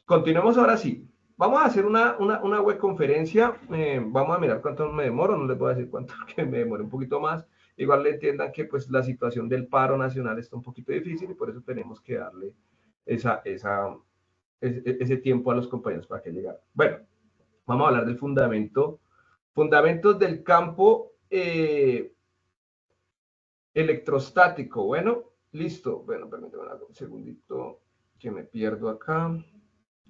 continuemos ahora sí. Vamos a hacer una web conferencia. Vamos a mirar cuánto me demoro. No les voy a decir cuánto, que me demore un poquito más. Igual le entiendan que pues la situación del paro nacional está un poquito difícil y por eso tenemos que darle ese tiempo a los compañeros para que lleguen. Bueno, vamos a hablar del fundamentos del campo electrostático. Bueno, listo. Bueno, permítame un segundito que me pierdo acá.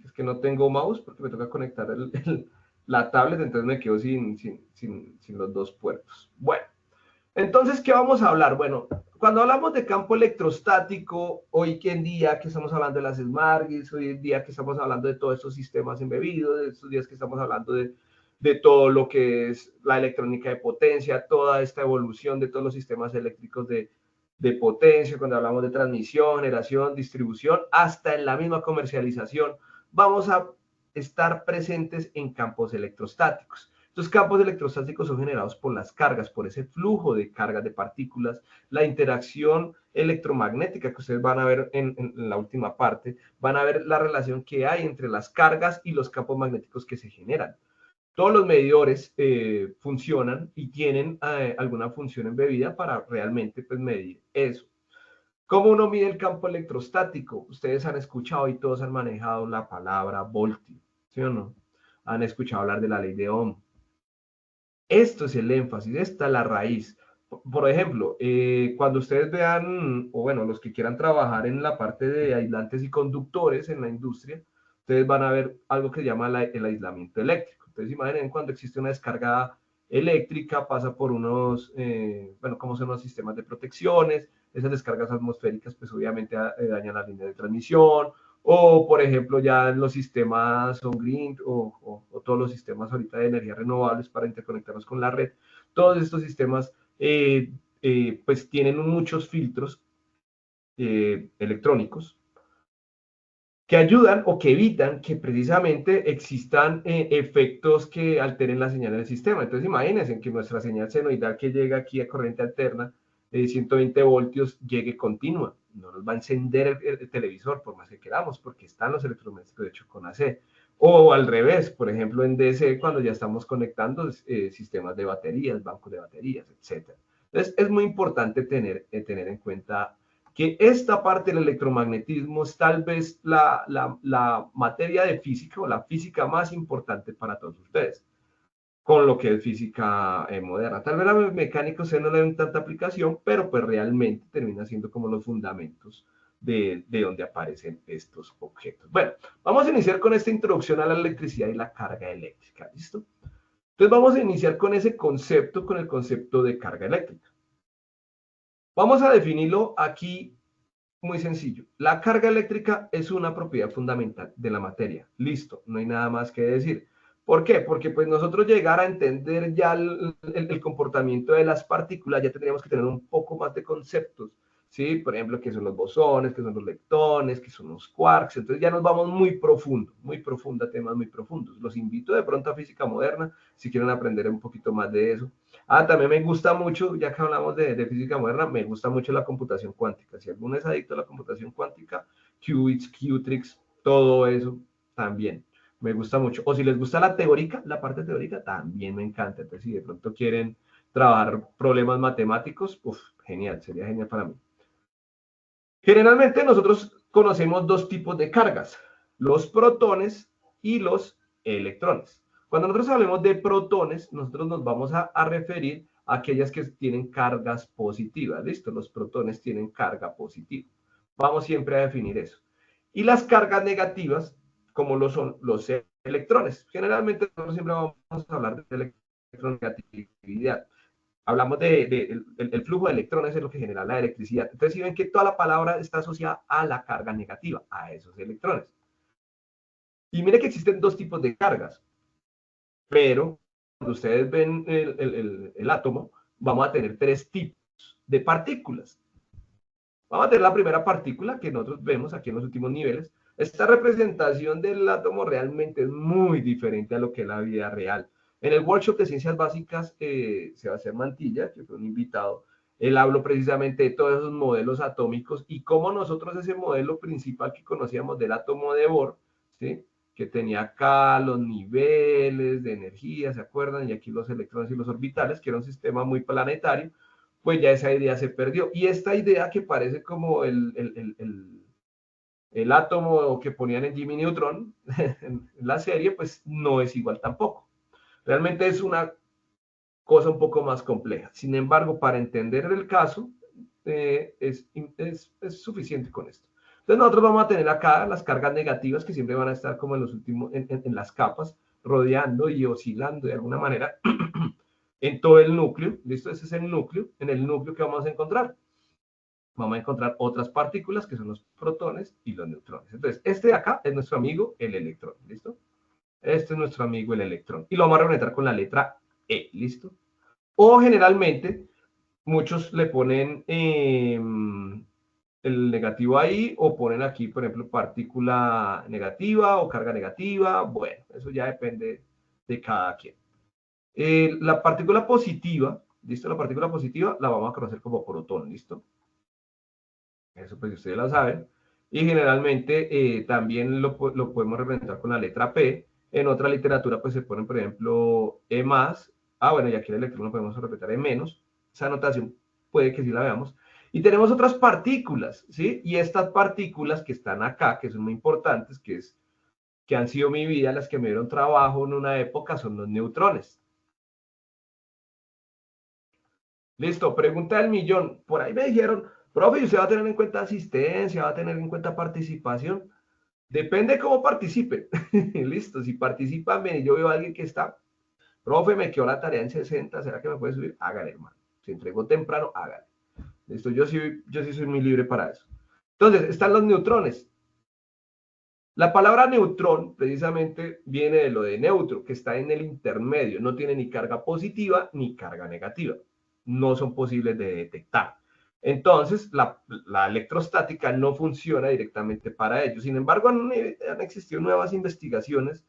Es que no tengo mouse porque me toca conectar la tablet, entonces me quedo sin los dos puertos. Bueno, entonces, ¿qué vamos a hablar? Bueno, cuando hablamos de campo electrostático, hoy en día que estamos hablando de las Smart Grids, hoy en día que estamos hablando de todos estos sistemas embebidos, de estos días que estamos hablando de todo lo que es la electrónica de potencia, toda esta evolución de todos los sistemas eléctricos de potencia, cuando hablamos de transmisión, generación, distribución, hasta en la misma comercialización, vamos a estar presentes en campos electrostáticos. Estos campos electrostáticos son generados por las cargas, por ese flujo de cargas de partículas, la interacción electromagnética que ustedes van a ver en la última parte, van a ver la relación que hay entre las cargas y los campos magnéticos que se generan. Todos los medidores funcionan y tienen alguna función embebida para realmente pues, medir eso. ¿Cómo uno mide el campo electrostático? Ustedes han escuchado y todos han manejado la palabra voltio, ¿sí o no? Han escuchado hablar de la ley de Ohm. Esto es el énfasis, esta es la raíz. Por ejemplo, cuando ustedes vean, o bueno, los que quieran trabajar en la parte de aislantes y conductores en la industria, ustedes van a ver algo que se llama el aislamiento eléctrico. Entonces, imaginen cuando existe una descarga eléctrica, pasa por unos, bueno, como son los sistemas de protecciones, esas descargas atmosféricas, pues obviamente dañan la línea de transmisión, o por ejemplo ya los sistemas on-grid o todos los sistemas ahorita de energías renovables para interconectarnos con la red, todos estos sistemas pues tienen muchos filtros electrónicos que ayudan o que evitan que precisamente existan efectos que alteren la señal del sistema. Entonces imagínense que nuestra señal senoidal que llega aquí a corriente alterna de 120 voltios llegue continua. No nos va a encender el televisor por más que queramos, porque están los electrodomésticos de hecho con AC. O al revés, por ejemplo en DC, cuando ya estamos conectando sistemas de baterías, bancos de baterías, etc. Entonces es muy importante tener en cuenta que esta parte del electromagnetismo es tal vez la materia de física o la física más importante para todos ustedes, con lo que es física moderna. Tal vez la mecánica ustedes no le den tanta aplicación, pero pues realmente termina siendo como los fundamentos de donde aparecen estos objetos. Bueno, vamos a iniciar con esta introducción a la electricidad y la carga eléctrica, ¿listo? Entonces vamos a iniciar con ese concepto, con el concepto de carga eléctrica. Vamos a definirlo aquí muy sencillo. La carga eléctrica es una propiedad fundamental de la materia. Listo, no hay nada más que decir. ¿Por qué? Porque pues nosotros llegar a entender ya el comportamiento de las partículas, ya tendríamos que tener un poco más de conceptos, ¿sí? Por ejemplo, qué son los bosones, qué son los leptones, qué son los quarks. Entonces ya nos vamos muy profundo a temas muy profundos. Los invito de pronto a física moderna, si quieren aprender un poquito más de eso. También me gusta mucho, ya que hablamos de física moderna, me gusta mucho la computación cuántica. Si alguno es adicto a la computación cuántica, qubits, qtrix, todo eso también me gusta mucho. O si les gusta la teórica, la parte teórica, también me encanta. Entonces, si de pronto quieren trabajar problemas matemáticos, genial, sería genial para mí. Generalmente nosotros conocemos dos tipos de cargas, los protones y los electrones. Cuando nosotros hablemos de protones, nosotros nos vamos a referir a aquellas que tienen cargas positivas, ¿listo? Los protones tienen carga positiva. Vamos siempre a definir eso. Y las cargas negativas, como lo son los electrones. Generalmente nosotros siempre vamos a hablar de electronegatividad. Hablamos el flujo de electrones es lo que genera la electricidad. Entonces, si ven que toda la palabra está asociada a la carga negativa, a esos electrones. Y mire que existen dos tipos de cargas, pero cuando ustedes ven el átomo, vamos a tener tres tipos de partículas. Vamos a tener la primera partícula que nosotros vemos aquí en los últimos niveles. Esta representación del átomo realmente es muy diferente a lo que es la vida real. En el workshop de ciencias básicas se va a hacer Mantilla, que fue un invitado. Él habló precisamente de todos esos modelos atómicos y cómo nosotros ese modelo principal que conocíamos del átomo de Bohr, ¿sí? Que tenía acá los niveles de energía, ¿se acuerdan? Y aquí los electrones y los orbitales, que era un sistema muy planetario, pues ya esa idea se perdió. Y esta idea que parece como el átomo que ponían en Jimmy Neutron en la serie, pues no es igual tampoco. Realmente es una cosa un poco más compleja. Sin embargo, para entender el caso, es suficiente con esto. Entonces nosotros vamos a tener acá las cargas negativas que siempre van a estar como en los últimos, en las capas, rodeando y oscilando de alguna manera en todo el núcleo. ¿Listo? Ese es el núcleo. En el núcleo que vamos a encontrar. Vamos a encontrar otras partículas que son los protones y los neutrones. Entonces, este de acá es nuestro amigo el electrón. ¿Listo? Este es nuestro amigo el electrón. Y lo vamos a representar con la letra E. ¿Listo? O generalmente muchos le ponen el negativo ahí o ponen aquí, por ejemplo, partícula negativa o carga negativa. Bueno, eso ya depende de cada quien. La partícula positiva, ¿listo? La partícula positiva la vamos a conocer como protón, ¿listo? Eso pues ustedes lo saben. Y generalmente también lo podemos representar con la letra P. En otra literatura pues se ponen, por ejemplo, E más. Ah, bueno, y aquí el electrón lo podemos representar E menos. Esa notación puede que sí la veamos. Y tenemos otras partículas, ¿sí? Y estas partículas que están acá, que son muy importantes, que han sido mi vida, las que me dieron trabajo en una época, son los neutrones. Listo, pregunta del millón. Por ahí me dijeron, profe, ¿usted va a tener en cuenta asistencia, va a tener en cuenta participación? Depende de cómo participen. Listo, si participan bien y yo veo a alguien que está, profe, me quedó la tarea en 60, ¿será que me puede subir? Hágale, hermano. Si entregó temprano, hágale. Listo, yo sí soy muy libre para eso. Entonces, están los neutrones. La palabra neutrón precisamente viene de lo de neutro, que está en el intermedio, no tiene ni carga positiva ni carga negativa, no son posibles de detectar. Entonces, la electrostática no funciona directamente para ellos. Sin embargo, han existido nuevas investigaciones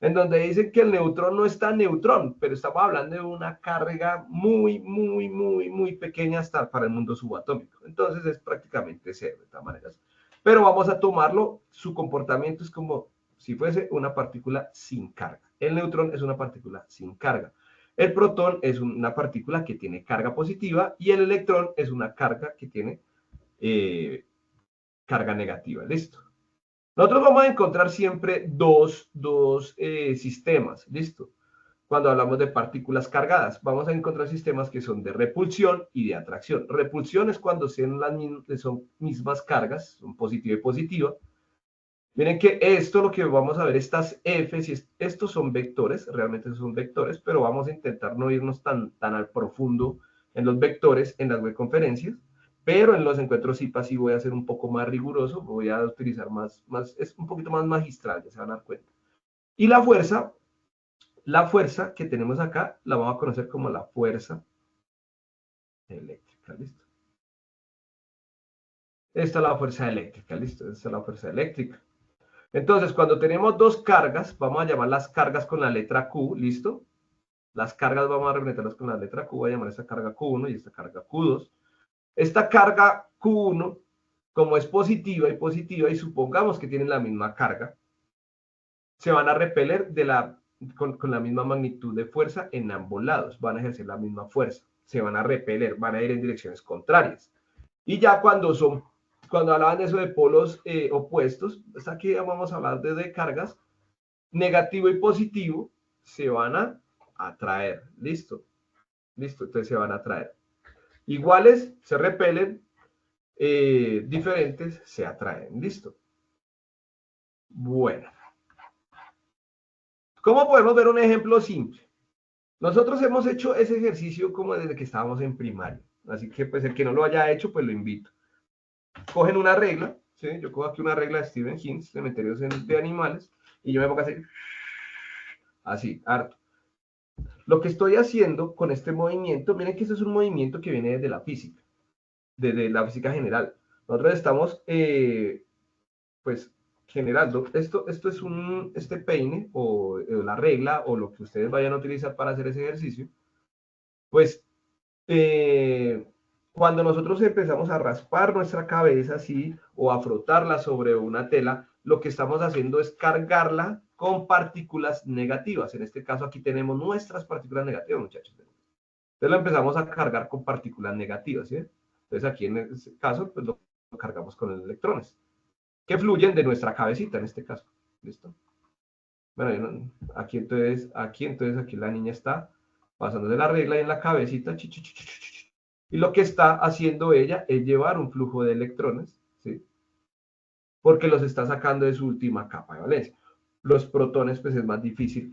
en donde dicen que el neutrón no está neutrón, pero estamos hablando de una carga muy, muy, muy, muy pequeña hasta para el mundo subatómico. Entonces, es prácticamente cero de todas maneras. Pero vamos a tomarlo, su comportamiento es como si fuese una partícula sin carga. El neutrón es una partícula sin carga. El protón es una partícula que tiene carga positiva y el electrón es una carga que tiene carga negativa. ¿Listo? Nosotros vamos a encontrar siempre dos sistemas. ¿Listo? Cuando hablamos de partículas cargadas, vamos a encontrar sistemas que son de repulsión y de atracción. Repulsión es cuando son mismas cargas, son positiva y positiva. Miren que esto, lo que vamos a ver, estas Fs, estos son vectores, realmente son vectores, pero vamos a intentar no irnos tan al profundo en los vectores en las web conferencias, pero en los encuentros IPA sí voy a ser un poco más riguroso, voy a utilizar es un poquito más magistral, ya se van a dar cuenta. Y la fuerza que tenemos acá la vamos a conocer como la fuerza eléctrica, ¿listo? Esta es la fuerza eléctrica, ¿listo? Esta es la fuerza eléctrica. Entonces, cuando tenemos dos cargas, vamos a llamar las cargas con la letra Q, ¿listo? Las cargas vamos a representarlas con la letra Q, voy a llamar esta carga Q1 y esta carga Q2. Esta carga Q1, como es positiva y supongamos que tienen la misma carga, se van a repeler con la misma magnitud de fuerza en ambos lados, van a ejercer la misma fuerza, se van a repeler, van a ir en direcciones contrarias. Y ya cuando hablaban de eso de polos opuestos, pues aquí vamos a hablar de cargas, negativo y positivo se van a atraer, listo, entonces se van a atraer. Iguales se repelen, diferentes se atraen, listo. Bueno, ¿cómo podemos ver un ejemplo simple? Nosotros hemos hecho ese ejercicio como desde que estábamos en primaria, así que pues el que no lo haya hecho, pues lo invito. Cogen una regla, ¿sí? Yo cojo aquí una regla de Stephen King, Cementerios de Animales, y yo me pongo a hacer así, harto. Lo que estoy haciendo con este movimiento, miren que este es un movimiento que viene desde la física, desde la física general. Nosotros estamos, pues, generando, esto es este peine o la regla o lo que ustedes vayan a utilizar para hacer ese ejercicio, pues, cuando nosotros empezamos a raspar nuestra cabeza así o a frotarla sobre una tela, lo que estamos haciendo es cargarla con partículas negativas. En este caso aquí tenemos nuestras partículas negativas, muchachos. Entonces lo empezamos a cargar con partículas negativas, ¿sí? Entonces aquí en este caso, pues lo cargamos con electrones, que fluyen de nuestra cabecita en este caso. ¿Listo? Bueno, aquí entonces, aquí la niña está pasándose la regla y en la cabecita, y lo que está haciendo ella es llevar un flujo de electrones, ¿sí? Porque los está sacando de su última capa de valencia. Los protones, pues es más difícil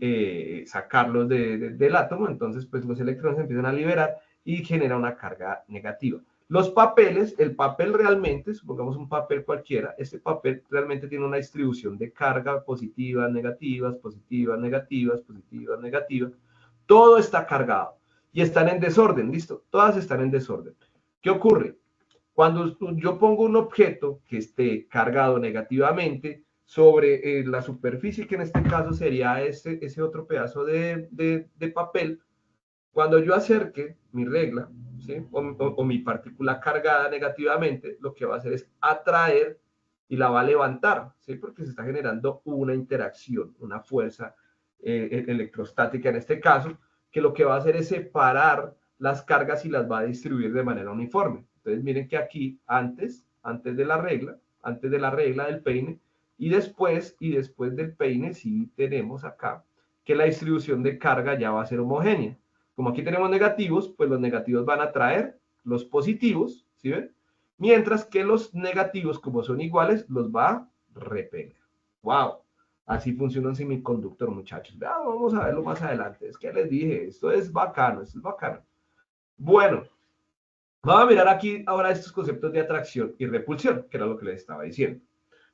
sacarlos del átomo, entonces pues los electrones empiezan a liberar y genera una carga negativa. Los papeles, el papel realmente, supongamos un papel cualquiera, este papel realmente tiene una distribución de carga positivas, negativas, positivas, negativas, positivas, negativas. Todo está cargado y están en desorden, ¿listo? Todas están en desorden. ¿Qué ocurre? Cuando yo pongo un objeto que esté cargado negativamente sobre la superficie, que en este caso sería ese otro pedazo de papel, cuando yo acerque mi regla, ¿sí? o mi partícula cargada negativamente, lo que va a hacer es atraer y la va a levantar, ¿sí? Porque se está generando una interacción, una fuerza electrostática en este caso, que lo que va a hacer es separar las cargas y las va a distribuir de manera uniforme. Entonces miren que aquí antes de la regla del peine, y después del peine sí tenemos acá que la distribución de carga ya va a ser homogénea. Como aquí tenemos negativos, pues los negativos van a traer los positivos, ¿sí ven? Mientras que los negativos, como son iguales, los va a repeler. ¡Wow! Así funciona un semiconductor, muchachos. Vamos a verlo más adelante. Es que les dije, esto es bacano, esto es bacano. Bueno, vamos a mirar aquí ahora estos conceptos de atracción y repulsión, que era lo que les estaba diciendo.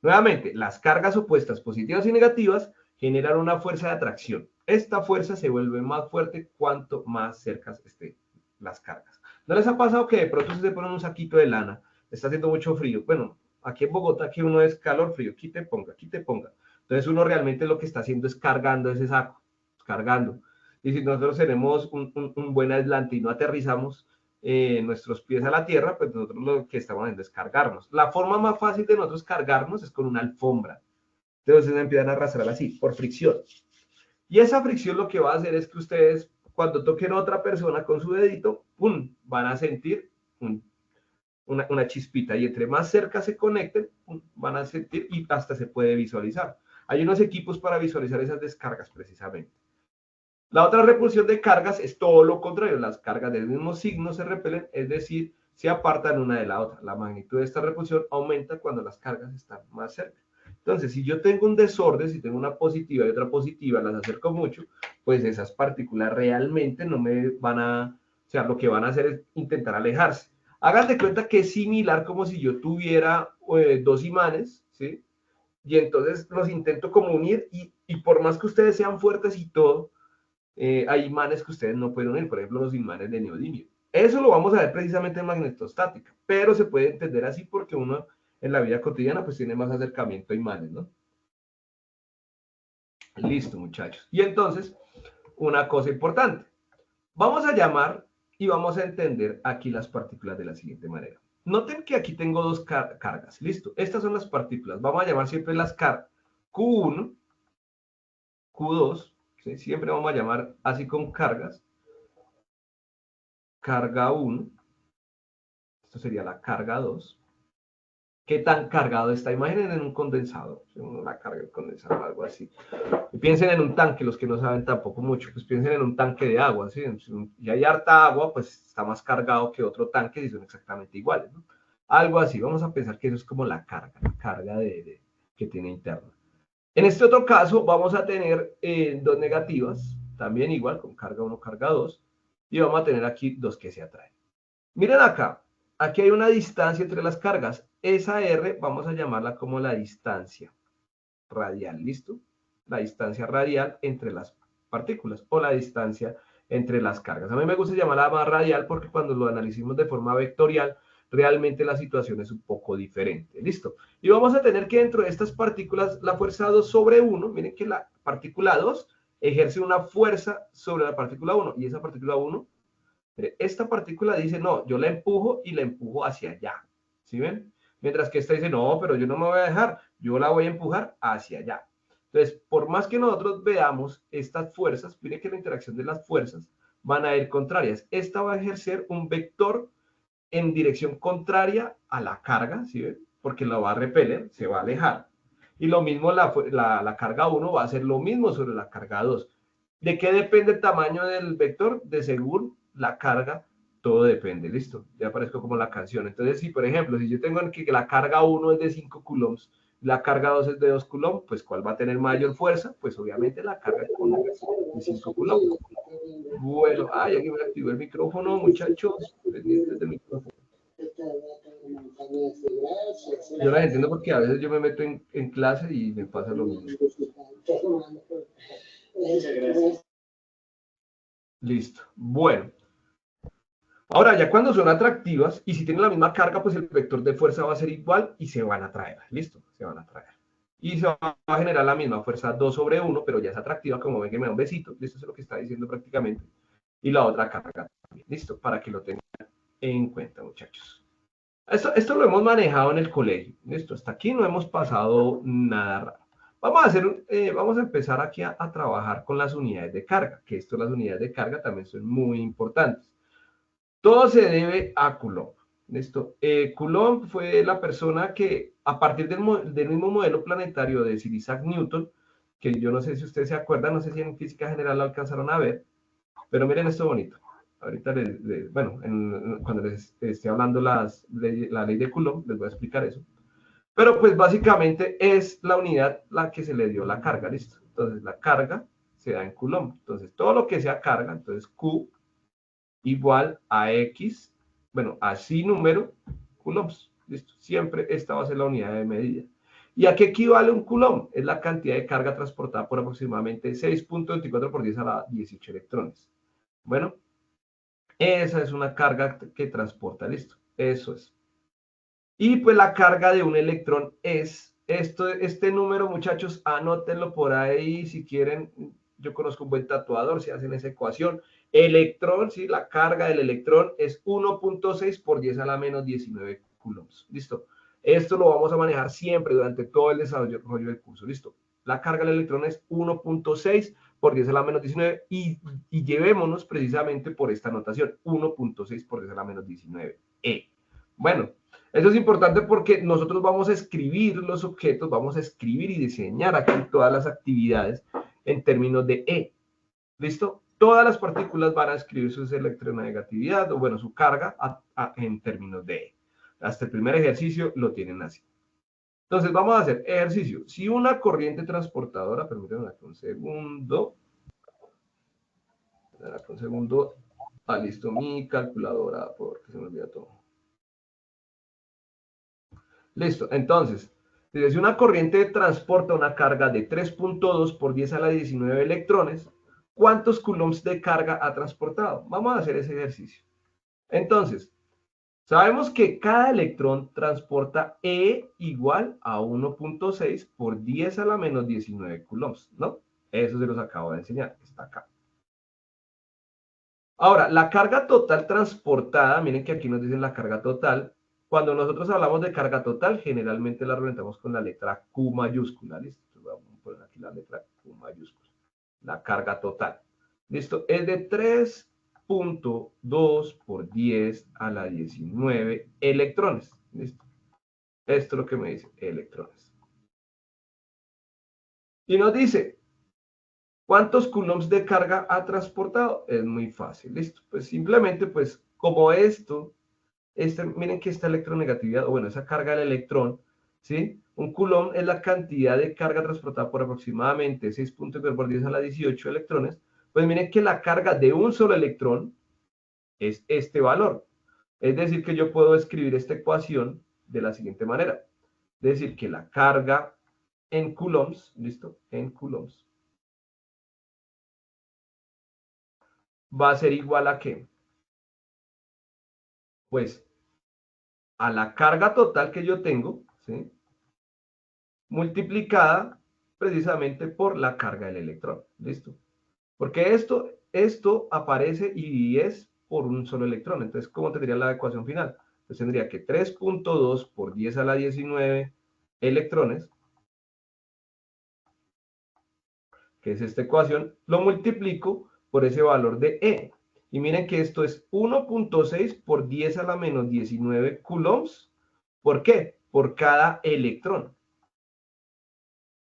Nuevamente, las cargas opuestas positivas y negativas generan una fuerza de atracción. Esta fuerza se vuelve más fuerte cuanto más cerca estén las cargas. ¿No les ha pasado que de pronto se ponen un saquito de lana? Está haciendo mucho frío. Bueno, aquí en Bogotá, aquí uno es calor, frío, aquí te ponga, aquí te ponga. Entonces uno realmente lo que está haciendo es cargando ese saco, cargando. Y si nosotros tenemos un buen aislante y no aterrizamos nuestros pies a la tierra, pues nosotros lo que estamos haciendo es cargarnos. La forma más fácil de nosotros cargarnos es con una alfombra. Entonces empiezan a arrastrar así, por fricción. Y esa fricción lo que va a hacer es que ustedes, cuando toquen a otra persona con su dedito, ¡pum!, van a sentir una chispita. Y entre más cerca se conecten, ¡pum!, van a sentir y hasta se puede visualizar. Hay unos equipos para visualizar esas descargas precisamente. La otra repulsión de cargas es todo lo contrario. Las cargas del mismo signo se repelen, es decir, se apartan una de la otra. La magnitud de esta repulsión aumenta cuando las cargas están más cerca. Entonces, si yo tengo un desorden, si tengo una positiva y otra positiva, las acerco mucho, pues esas partículas realmente no me van a, o sea, lo que van a hacer es intentar alejarse. Hagan de cuenta que es similar como si yo tuviera dos imanes, ¿sí? Y entonces los intento como unir y por más que ustedes sean fuertes y todo, hay imanes que ustedes no pueden unir, por ejemplo, los imanes de neodimio. Eso lo vamos a ver precisamente en magnetostática, pero se puede entender así porque uno en la vida cotidiana pues tiene más acercamiento a imanes, ¿no? Listo, muchachos. Y entonces, una cosa importante. Vamos a llamar y vamos a entender aquí las partículas de la siguiente manera. Noten que aquí tengo dos cargas. Listo. Estas son las partículas. Vamos a llamar siempre las cargas Q1, Q2. ¿Sí? Siempre vamos a llamar así con cargas. Carga 1. Esto sería la carga 2. ¿Qué tan cargado está? Imaginen en un condensador. Una carga de condensador, algo así. Y piensen en un tanque, los que no saben tampoco mucho, pues piensen en un tanque de agua, ¿sí? Si hay harta agua, pues está más cargado que otro tanque si son exactamente iguales, ¿no? Algo así, vamos a pensar que eso es como la carga que tiene interna. En este otro caso, vamos a tener dos negativas, también igual, con carga 1, carga 2, y vamos a tener aquí dos que se atraen. Miren acá, aquí hay una distancia entre las cargas. Esa R vamos a llamarla como la distancia radial, ¿listo? La distancia radial entre las partículas o la distancia entre las cargas. A mí me gusta llamarla más radial porque cuando lo analicemos de forma vectorial, realmente la situación es un poco diferente, ¿listo? Y vamos a tener que dentro de estas partículas, la fuerza 2 sobre 1, miren que la partícula 2 ejerce una fuerza sobre la partícula 1 y esa partícula 1, esta partícula dice, no, yo la empujo y la empujo hacia allá, ¿sí ven? Mientras que esta dice, no, pero yo no me voy a dejar, yo la voy a empujar hacia allá. Entonces, por más que nosotros veamos estas fuerzas, mire que la interacción de las fuerzas van a ir contrarias. Esta va a ejercer un vector en dirección contraria a la carga, ¿sí ven? Porque la va a repeler, se va a alejar. Y lo mismo la carga 1 va a hacer lo mismo sobre la carga 2. ¿De qué depende el tamaño del vector? De según la carga, todo depende, listo. Ya aparezco como la canción. Entonces, si por ejemplo, si yo tengo que la carga 1 es de 5 coulombs, la carga 2 es de 2 coulombs, pues ¿cuál va a tener mayor fuerza? Pues obviamente la carga de 5 coulombs. Bueno, ay, aquí me activó el micrófono, muchachos, pendientes del micrófono. Yo las entiendo porque a veces yo me meto en clase y me pasa lo mismo. Listo. Bueno. Ahora, ya cuando son atractivas y si tienen la misma carga, pues el vector de fuerza va a ser igual y se van a atraer. Listo, se van a atraer. Y se va a generar la misma fuerza 2 sobre 1, pero ya es atractiva, como ven que me da un besito. Listo, eso es lo que está diciendo prácticamente. Y la otra carga también. Listo, para que lo tengan en cuenta, muchachos. Esto lo hemos manejado en el colegio. Listo, hasta aquí no hemos pasado nada raro. Vamos a empezar aquí a trabajar con las unidades de carga, que las unidades de carga también son muy importantes. Todo se debe a Coulomb. ¿Listo? Coulomb fue la persona que, a partir del mismo modelo planetario de Sir Isaac Newton, que yo no sé si ustedes se acuerdan, no sé si en física general lo alcanzaron a ver, pero miren esto bonito. Ahorita, cuando les esté hablando la ley de Coulomb, les voy a explicar eso. Pero pues básicamente es la unidad la que se le dio la carga, ¿listo? Entonces la carga se da en Coulomb. Entonces todo lo que sea carga, entonces Q igual a X, bueno, así número, coulombs. ¿Listo? Siempre esta va a ser la unidad de medida. ¿Y a qué equivale un coulomb? Es la cantidad de carga transportada por aproximadamente 6.24 por 10 a la 18 electrones. Bueno, esa es una carga que transporta, ¿listo? Eso es. Y pues la carga de un electrón es, este número, muchachos, anótenlo por ahí si quieren. Yo conozco un buen tatuador, si hacen esa ecuación. Electrón, ¿sí? La carga del electrón es 1.6 por 10 a la menos 19 coulombs. ¿Listo? Esto lo vamos a manejar siempre durante todo el desarrollo del curso. ¿Listo? La carga del electrón es 1.6 por 10 a la menos 19 y llevémonos precisamente por esta notación, 1.6 por 10 a la menos 19. Bueno, eso es importante porque nosotros vamos a escribir los objetos, vamos a escribir y diseñar aquí todas las actividades en términos de E. ¿Listo? Todas las partículas van a escribir su electronegatividad o, bueno, su carga en términos de E. Hasta el primer ejercicio lo tienen así. Entonces, vamos a hacer ejercicio. Si una corriente transportadora, permítanme un segundo. Un segundo. Listo, mi calculadora, porque se me olvida todo. Listo, entonces, si una corriente transporta una carga de 3.2 por 10 a la 19 electrones, ¿cuántos coulombs de carga ha transportado? Vamos a hacer ese ejercicio. Entonces, sabemos que cada electrón transporta E igual a 1.6 por 10 a la menos 19 coulombs, ¿no? Eso se los acabo de enseñar, está acá. Ahora, la carga total transportada, miren que aquí nos dicen la carga total. Cuando nosotros hablamos de carga total, generalmente la representamos con la letra Q mayúscula, ¿listo? Vamos a poner aquí la letra Q mayúscula. La carga total, ¿listo? Es de 3.2 por 10 a la 19 electrones, ¿listo? Esto es lo que me dice, electrones. Y nos dice, ¿cuántos coulombs de carga ha transportado? Es muy fácil, ¿listo? Pues simplemente, pues, como esto, miren que esta electronegatividad, o bueno, esa carga del electrón, ¿sí? Un coulomb es la cantidad de carga transportada por aproximadamente 6.9 por 10 a la 18 electrones. Pues miren que la carga de un solo electrón es este valor. Es decir, que yo puedo escribir esta ecuación de la siguiente manera. Es decir, que la carga en coulombs, ¿listo? En coulombs, va a ser igual a ¿qué? Pues a la carga total que yo tengo, ¿sí? Multiplicada precisamente por la carga del electrón. ¿Listo? Porque esto aparece y es por un solo electrón. Entonces, ¿cómo tendría la ecuación final? Pues tendría que 3.2 por 10 a la 19 electrones que es esta ecuación, lo multiplico por ese valor de E. Y miren que esto es 1.6 por 10 a la menos 19 coulombs. ¿Por qué? Por cada electrón.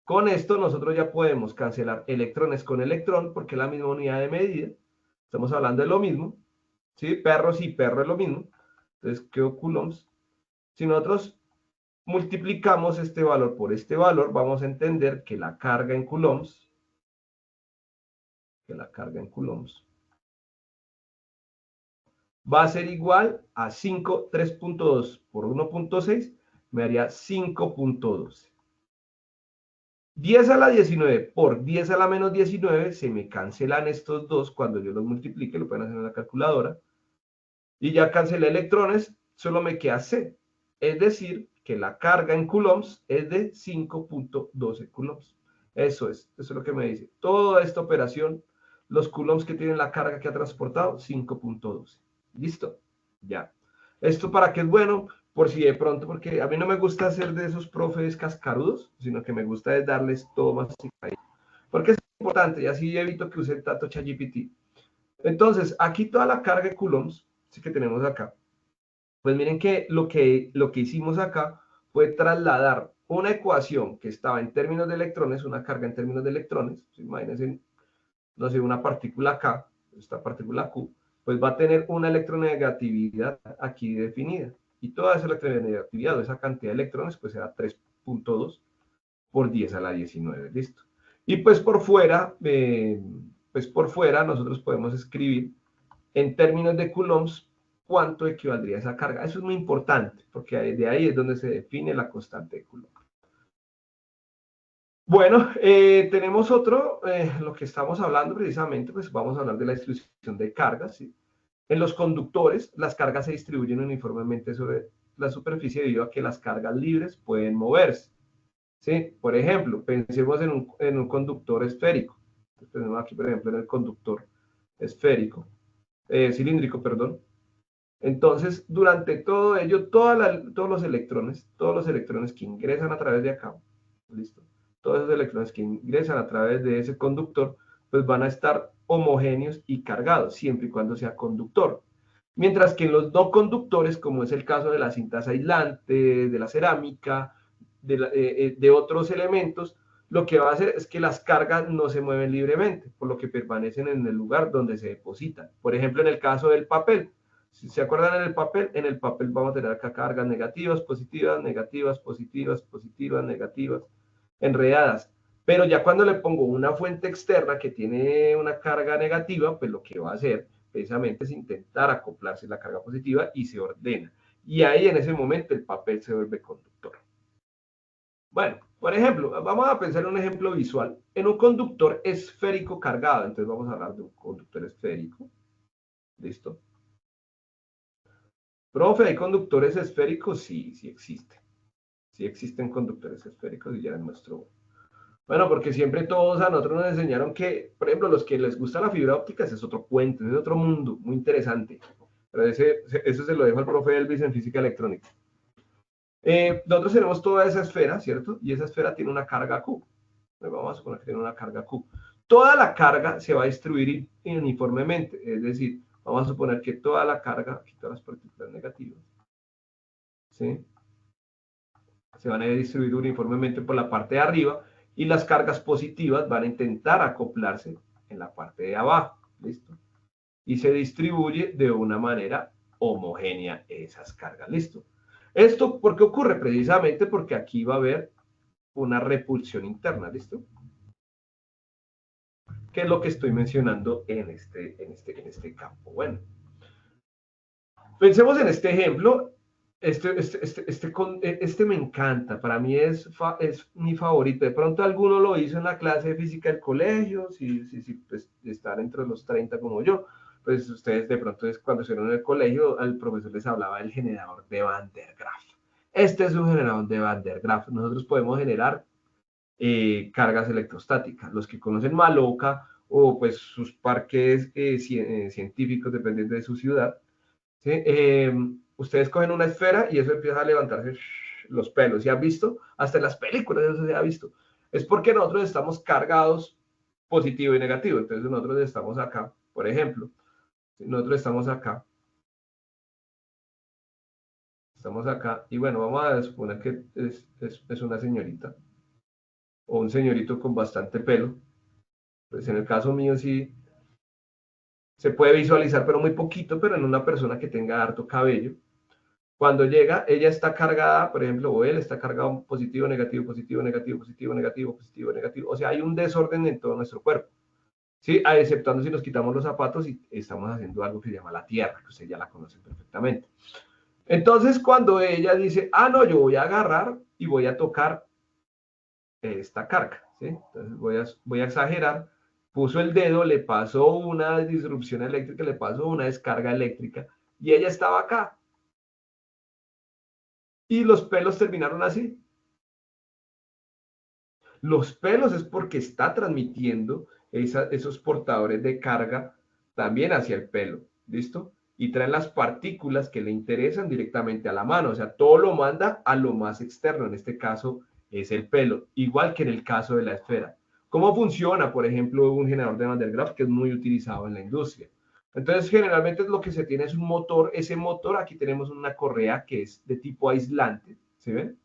Con esto nosotros ya podemos cancelar electrones con electrón porque es la misma unidad de medida. Estamos hablando de lo mismo. ¿Sí? Perro sí, perro es lo mismo. Entonces, ¿qué coulombs? Si nosotros multiplicamos este valor por este valor, vamos a entender que la carga en coulombs, va a ser igual a 5, 3.2 por 1.6, me daría 5.12. 10 a la 19 por 10 a la menos 19, se me cancelan estos dos cuando yo los multiplique, lo pueden hacer en la calculadora, y ya cancelé electrones, solo me queda C, es decir, que la carga en coulombs es de 5.12 coulombs. Eso es lo que me dice. Toda esta operación, los coulombs que tienen la carga que ha transportado, 5.12. ¿Listo? Ya. ¿Esto para qué es bueno? Por si de pronto, porque a mí no me gusta hacer de esos profes cascarudos, sino que me gusta es darles todo más ahí. Porque es importante y así evito que use tanto ChatGPT. Entonces, aquí toda la carga de coulombs, sí que tenemos acá. Pues miren que lo que hicimos acá fue trasladar una ecuación que estaba en términos de electrones, una carga en términos de electrones, imagínense, no sé, una partícula K, esta partícula Q, pues va a tener una electronegatividad aquí definida. Y toda esa electronegatividad o esa cantidad de electrones, pues será 3.2 por 10 a la 19, ¿listo? Y pues por fuera nosotros podemos escribir en términos de coulombs cuánto equivaldría esa carga. Eso es muy importante, porque de ahí es donde se define la constante de Coulomb. Bueno, tenemos otro, lo que estamos hablando precisamente, pues vamos a hablar de la distribución de cargas. ¿Sí? En los conductores, las cargas se distribuyen uniformemente sobre la superficie debido a que las cargas libres pueden moverse. ¿Sí? Por ejemplo, pensemos en un conductor esférico. Entonces, tenemos aquí, por ejemplo, en el conductor esférico, cilíndrico, perdón. Entonces, durante todo ello, todos los electrones que ingresan a través de acá, ¿listo? Todos esos electrones que ingresan a través de ese conductor, pues van a estar homogéneos y cargados, siempre y cuando sea conductor. Mientras que en los no conductores, como es el caso de las cintas aislantes, de la cerámica, de otros elementos, lo que va a hacer es que las cargas no se mueven libremente, por lo que permanecen en el lugar donde se depositan. Por ejemplo, en el caso del papel, si se acuerdan en el papel vamos a tener acá cargas negativas, positivas, negativas, positivas, positivas, negativas, enredadas. Pero ya cuando le pongo una fuente externa que tiene una carga negativa, pues lo que va a hacer precisamente es intentar acoplarse la carga positiva y se ordena. Y ahí en ese momento el papel se vuelve conductor. Bueno, por ejemplo, vamos a pensar en un ejemplo visual. En un conductor esférico cargado, entonces vamos a hablar de un conductor esférico. ¿Listo? Profe, ¿hay conductores esféricos? Sí, sí existen. Sí existen conductores esféricos y ya les muestro. Bueno, porque siempre todos a nosotros nos enseñaron que, por ejemplo, los que les gusta la fibra óptica, ese es otro cuento, ese es otro mundo, muy interesante. Pero eso se lo dejo al profe Elvis en física electrónica. Nosotros tenemos toda esa esfera, ¿cierto? Y esa esfera tiene una carga Q. Vamos a suponer que tiene una carga Q. Toda la carga se va a distribuir uniformemente, es decir, vamos a suponer que toda la carga, aquí todas las partículas negativas, ¿sí? Se van a distribuir uniformemente por la parte de arriba y las cargas positivas van a intentar acoplarse en la parte de abajo, ¿listo? Y se distribuye de una manera homogénea esas cargas, ¿listo? ¿Esto por qué ocurre? Precisamente porque aquí va a haber una repulsión interna, ¿listo? Que es lo que estoy mencionando en este campo. Bueno, pensemos en este ejemplo. Este me encanta, para mí es mi favorito. De pronto alguno lo hizo en la clase de física del colegio, si pues, están entre los 30 como yo, pues ustedes de pronto es cuando estuvieron en el colegio, al profesor les hablaba del generador de Van der Graaf. Este es un generador de Van der Graaf. Nosotros podemos generar cargas electrostáticas. Los que conocen Maloca o pues sus parques científicos, dependiendo de su ciudad, ¿sí? Ustedes cogen una esfera y eso empieza a levantarse los pelos. ¿Se han visto? Hasta en las películas eso se ha visto. Es porque nosotros estamos cargados positivo y negativo. Entonces nosotros estamos acá, por ejemplo, nosotros estamos acá y bueno, vamos a suponer que es una señorita o un señorito con bastante pelo. Pues en el caso mío sí se puede visualizar, pero muy poquito, pero en una persona que tenga harto cabello. Cuando llega, ella está cargada, por ejemplo, o él está cargado positivo, negativo, positivo, negativo, positivo, negativo, positivo, negativo. O sea, hay un desorden en todo nuestro cuerpo. ¿Sí? Exceptuando si nos quitamos los zapatos y estamos haciendo algo que se llama la tierra, que usted ya la conoce perfectamente. Entonces, cuando ella dice, ah, no, yo voy a agarrar y voy a tocar esta carga, ¿sí? Entonces voy a exagerar, puso el dedo, le pasó una disrupción eléctrica, le pasó una descarga eléctrica y ella estaba acá. Y los pelos terminaron así. Los pelos es porque está transmitiendo esos portadores de carga también hacia el pelo, ¿listo? Y traen las partículas que le interesan directamente a la mano, o sea, todo lo manda a lo más externo, en este caso es el pelo, igual que en el caso de la esfera. ¿Cómo funciona, por ejemplo, un generador de Van der Graaf que es muy utilizado en la industria? Entonces, generalmente lo que se tiene es un motor, ese motor, aquí tenemos una correa que es de tipo aislante, ¿sí ven?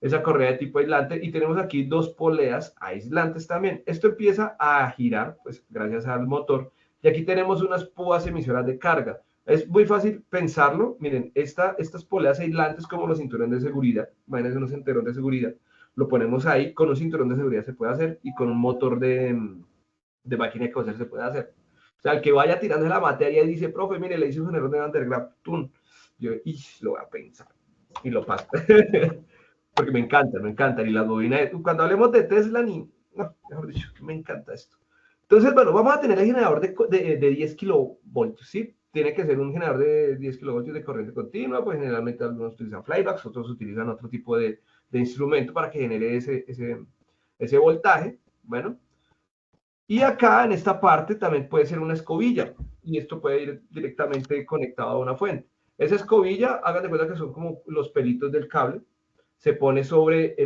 Esa correa de tipo aislante y tenemos aquí dos poleas aislantes también. Esto empieza a girar, pues gracias al motor, y aquí tenemos unas púas emisoras de carga. Es muy fácil pensarlo, miren, estas poleas aislantes como los cinturones de seguridad, imagínense unos cinturones de seguridad, lo ponemos ahí, con un cinturón de seguridad se puede hacer y con un motor de máquina de coser se puede hacer. O sea, el que vaya tirando la materia y dice, profe, mire, le hice un generador de Van der Graaf, yo, lo voy a pensar y lo paso. Porque me encantan. Y las bobinas, cuando hablemos de Tesla, no, mejor dicho, me encanta esto. Entonces, bueno, vamos a tener el generador de 10 kilovoltios, ¿sí? Tiene que ser un generador de 10 kilovoltios de corriente continua, pues generalmente algunos utilizan flybacks, otros utilizan otro tipo de instrumento para que genere ese voltaje. Bueno, y acá en esta parte también puede ser una escobilla, y esto puede ir directamente conectado a una fuente. Esa escobilla, hagan de cuenta que son como los pelitos del cable, se pone sobre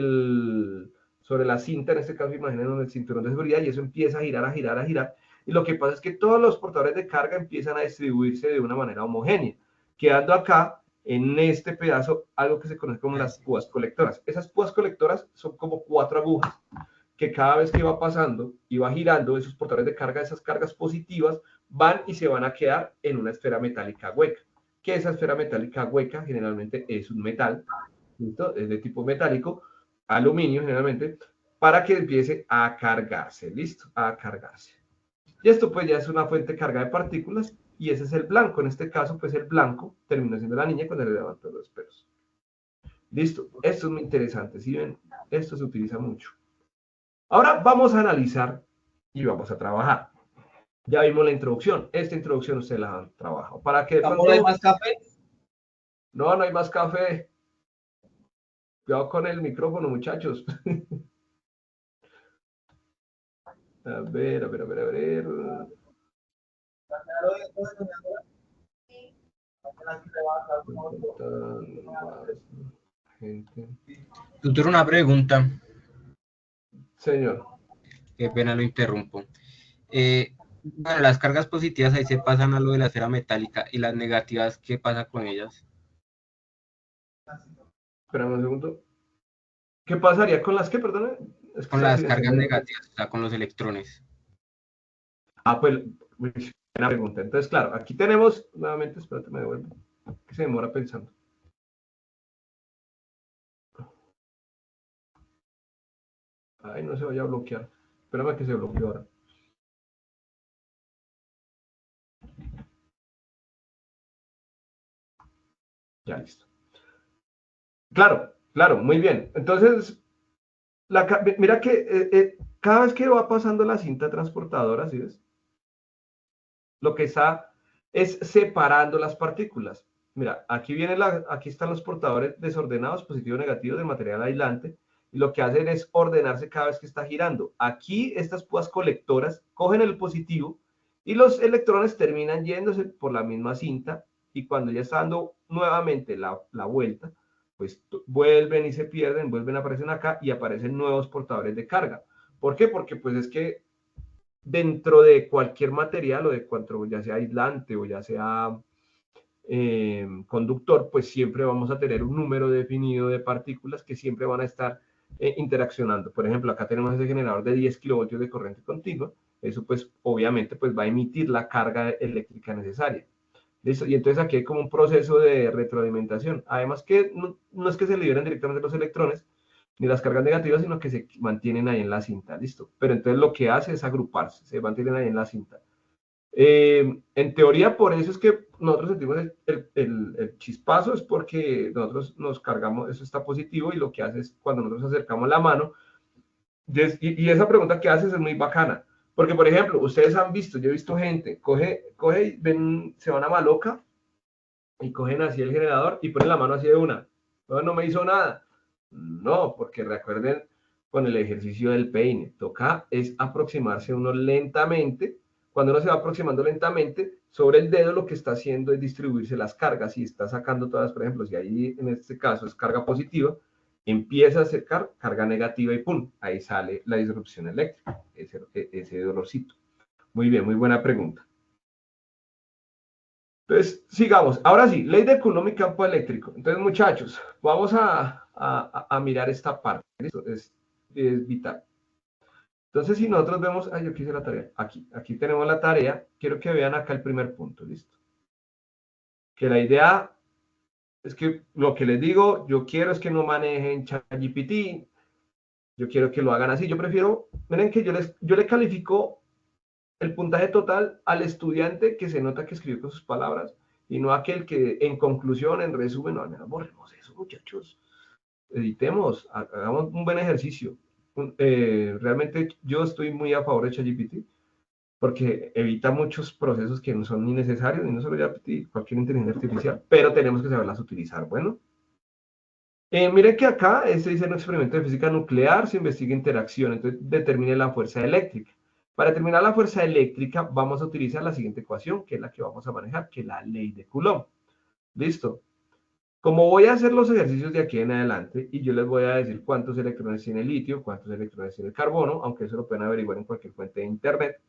la cinta, en este caso imaginen el cinturón de seguridad, y eso empieza a girar, a girar, a girar. Y lo que pasa es que todos los portadores de carga empiezan a distribuirse de una manera homogénea, quedando acá en este pedazo algo que se conoce como las púas colectoras. Esas púas colectoras son como 4 agujas que cada vez que va pasando y va girando esos portadores de carga, esas cargas positivas, van y se van a quedar en una esfera metálica hueca. Que esa esfera metálica hueca generalmente es un metal, ¿listo? Es de tipo metálico, aluminio generalmente, para que empiece a cargarse, ¿listo? A cargarse. Y esto pues ya es una fuente de carga de partículas y ese es el blanco. En este caso, pues el blanco termina siendo la niña cuando le levantó los pelos. Listo, esto es muy interesante, ¿sí ven? Esto se utiliza mucho. Ahora vamos a analizar y vamos a trabajar. Ya vimos la introducción. Esta introducción ustedes la han trabajado. ¿Para qué? ¿No hay más café? No, no hay más café. Cuidado con el micrófono, muchachos. A ver, a ver, a ver, a ver. Gente. Doctor, una pregunta. Señor. Qué pena lo interrumpo. Bueno, las cargas positivas ahí se pasan a lo de la esfera metálica y las negativas, ¿qué pasa con ellas? Espérame un segundo. ¿Qué pasaría con las que, perdón? Es que Con las cargas negativas, o sea, con los electrones. Ah, pues, buena pregunta. Entonces, claro, aquí tenemos, nuevamente, espérate, me devuelvo, que se demora pensando. Ay, no se vaya a bloquear. Espérame que se bloqueó ahora. Ya, listo. Claro, claro, muy bien. Entonces, mira que cada vez que va pasando la cinta transportadora, ¿sí ves? Lo que está es separando las partículas. Mira, aquí están los portadores desordenados, positivo, negativo, de material aislante, y lo que hacen es ordenarse cada vez que está girando. Aquí estas púas colectoras cogen el positivo y los electrones terminan yéndose por la misma cinta, y cuando ya está dando nuevamente la vuelta, pues vuelven y se pierden, vuelven a aparecer acá y aparecen nuevos portadores de carga. ¿Por qué? Porque pues es que dentro de cualquier material o de cuanto ya sea aislante o ya sea conductor, pues siempre vamos a tener un número definido de partículas que siempre van a estar interaccionando. Por ejemplo, acá tenemos ese generador de 10 kilovoltios de corriente continua. Eso pues obviamente pues va a emitir la carga eléctrica necesaria. ¿Listo? Y entonces aquí hay como un proceso de retroalimentación. Además que no es que se liberen directamente los electrones ni las cargas negativas, sino que se mantienen ahí en la cinta. ¿Listo? Pero entonces lo que hace es agruparse, se mantienen ahí en la cinta. En teoría, por eso es que nosotros sentimos el chispazo, es porque nosotros nos cargamos, eso está positivo, y lo que hace es cuando nosotros acercamos la mano, y esa pregunta que haces es muy bacana, porque por ejemplo, ustedes han visto, yo he visto gente, coge y ven, se van a Maloca, y cogen así el generador, y ponen la mano así de una, no me hizo nada, no, porque recuerden, con el ejercicio del peine, toca es aproximarse uno lentamente. Cuando uno se va aproximando lentamente, sobre el dedo lo que está haciendo es distribuirse las cargas y está sacando todas, por ejemplo, si ahí en este caso es carga positiva, empieza a acercar carga negativa y ¡pum! Ahí sale la disrupción eléctrica, ese dolorcito. Muy bien, muy buena pregunta. Entonces, sigamos. Ahora sí, ley de Coulomb y campo eléctrico. Entonces, muchachos, vamos a mirar esta parte. ¿Listo? Es vital. Entonces, si nosotros vemos, yo quise la tarea, aquí tenemos la tarea, quiero que vean acá el primer punto, ¿listo? Que la idea es que lo que les digo, yo quiero es que no manejen ChatGPT, yo quiero que lo hagan así, yo prefiero, miren que yo le califico el puntaje total al estudiante que se nota que escribió con sus palabras, y no aquel que en conclusión, en resumen, no, al menos borremos eso, muchachos, editemos, hagamos un buen ejercicio. Realmente yo estoy muy a favor de ChatGPT, porque evita muchos procesos que no son ni necesarios, y no solo ChatGPT, cualquier inteligencia artificial, pero tenemos que saberlas utilizar. Bueno, miren que acá se dice en un experimento de física nuclear, se investiga interacción, entonces determine la fuerza eléctrica. Para determinar la fuerza eléctrica vamos a utilizar la siguiente ecuación, que es la que vamos a manejar, que es la ley de Coulomb. ¿Listo? Como voy a hacer los ejercicios de aquí en adelante, y yo les voy a decir cuántos electrones tiene el litio, cuántos electrones tiene el carbono, aunque eso lo pueden averiguar en cualquier fuente de internet.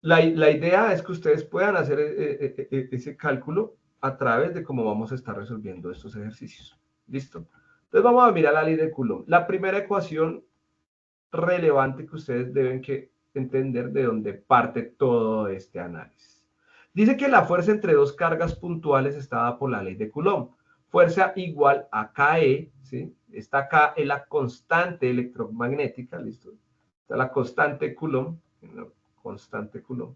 La idea es que ustedes puedan hacer ese cálculo a través de cómo vamos a estar resolviendo estos ejercicios. ¿Listo? Entonces vamos a mirar la ley de Coulomb. La primera ecuación relevante que ustedes deben entender de dónde parte todo este análisis. Dice que la fuerza entre dos cargas puntuales está dada por la ley de Coulomb. Fuerza igual a KE, ¿sí? Esta K es la constante electromagnética, ¿listo? Está la constante Coulomb, constante Coulomb.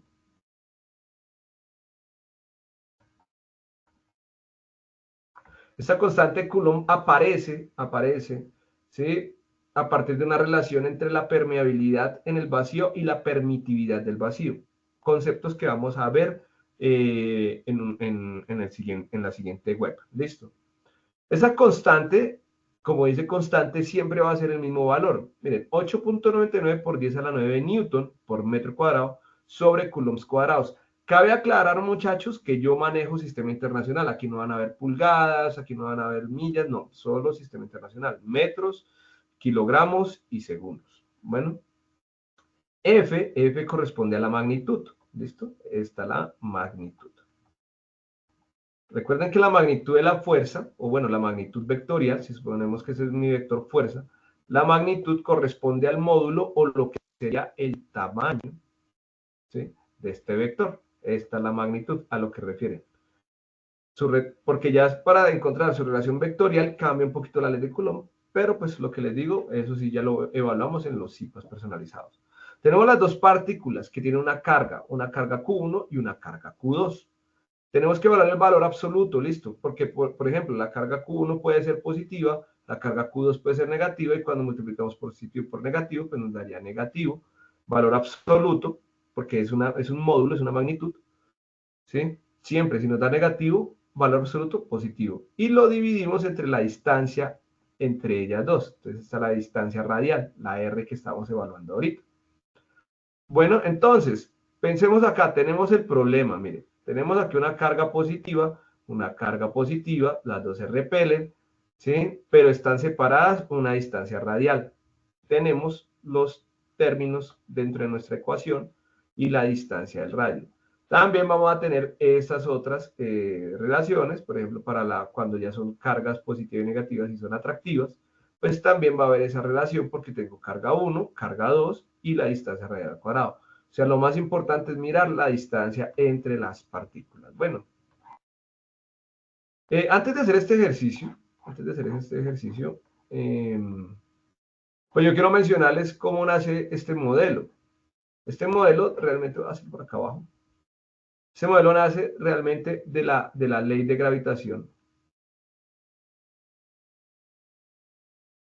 Esta constante Coulomb aparece, ¿sí? A partir de una relación entre la permeabilidad en el vacío y la permitividad del vacío. Conceptos que vamos a ver en la siguiente web. ¿Listo? Esa constante, como dice constante, siempre va a ser el mismo valor. Miren, 8.99 por 10 a la 9 newton por metro cuadrado sobre coulombs cuadrados. Cabe aclarar, muchachos, que yo manejo sistema internacional. Aquí no van a ver pulgadas, aquí no van a ver millas, no, solo sistema internacional. Metros, kilogramos y segundos. Bueno, F corresponde a la magnitud. ¿Listo? Esta es la magnitud. Recuerden que la magnitud de la fuerza, o bueno, la magnitud vectorial, si suponemos que ese es mi vector fuerza, la magnitud corresponde al módulo o lo que sería el tamaño, ¿sí?, de este vector. Esta es la magnitud a lo que refiere. Porque ya para encontrar su relación vectorial cambia un poquito la ley de Coulomb, pero pues lo que les digo, eso sí ya lo evaluamos en los ciclos personalizados. Tenemos las dos partículas que tienen una carga Q1 y una carga Q2. Tenemos que evaluar el valor absoluto, listo, porque por ejemplo la carga Q1 puede ser positiva, la carga Q2 puede ser negativa, y cuando multiplicamos positivo por negativo, pues nos daría negativo. Valor absoluto, porque es un módulo, es una magnitud, ¿sí? Siempre, si nos da negativo, valor absoluto positivo. Y lo dividimos entre la distancia entre ellas dos. Entonces está la distancia radial, la R que estamos evaluando ahorita. Bueno, entonces, pensemos acá, tenemos el problema, miren. Tenemos aquí una carga positiva, las dos se repelen, ¿sí? Pero están separadas por una distancia radial. Tenemos los términos dentro de nuestra ecuación y la distancia del radio. También vamos a tener estas otras relaciones, por ejemplo, para cuando ya son cargas positivas y negativas y son atractivas, pues también va a haber esa relación porque tengo carga 1, carga 2 y la distancia radial al cuadrado. O sea, lo más importante es mirar la distancia entre las partículas. Bueno, antes de hacer este ejercicio, pues yo quiero mencionarles cómo nace este modelo. Este modelo realmente va a ser por acá abajo. Este modelo nace realmente de la ley de gravitación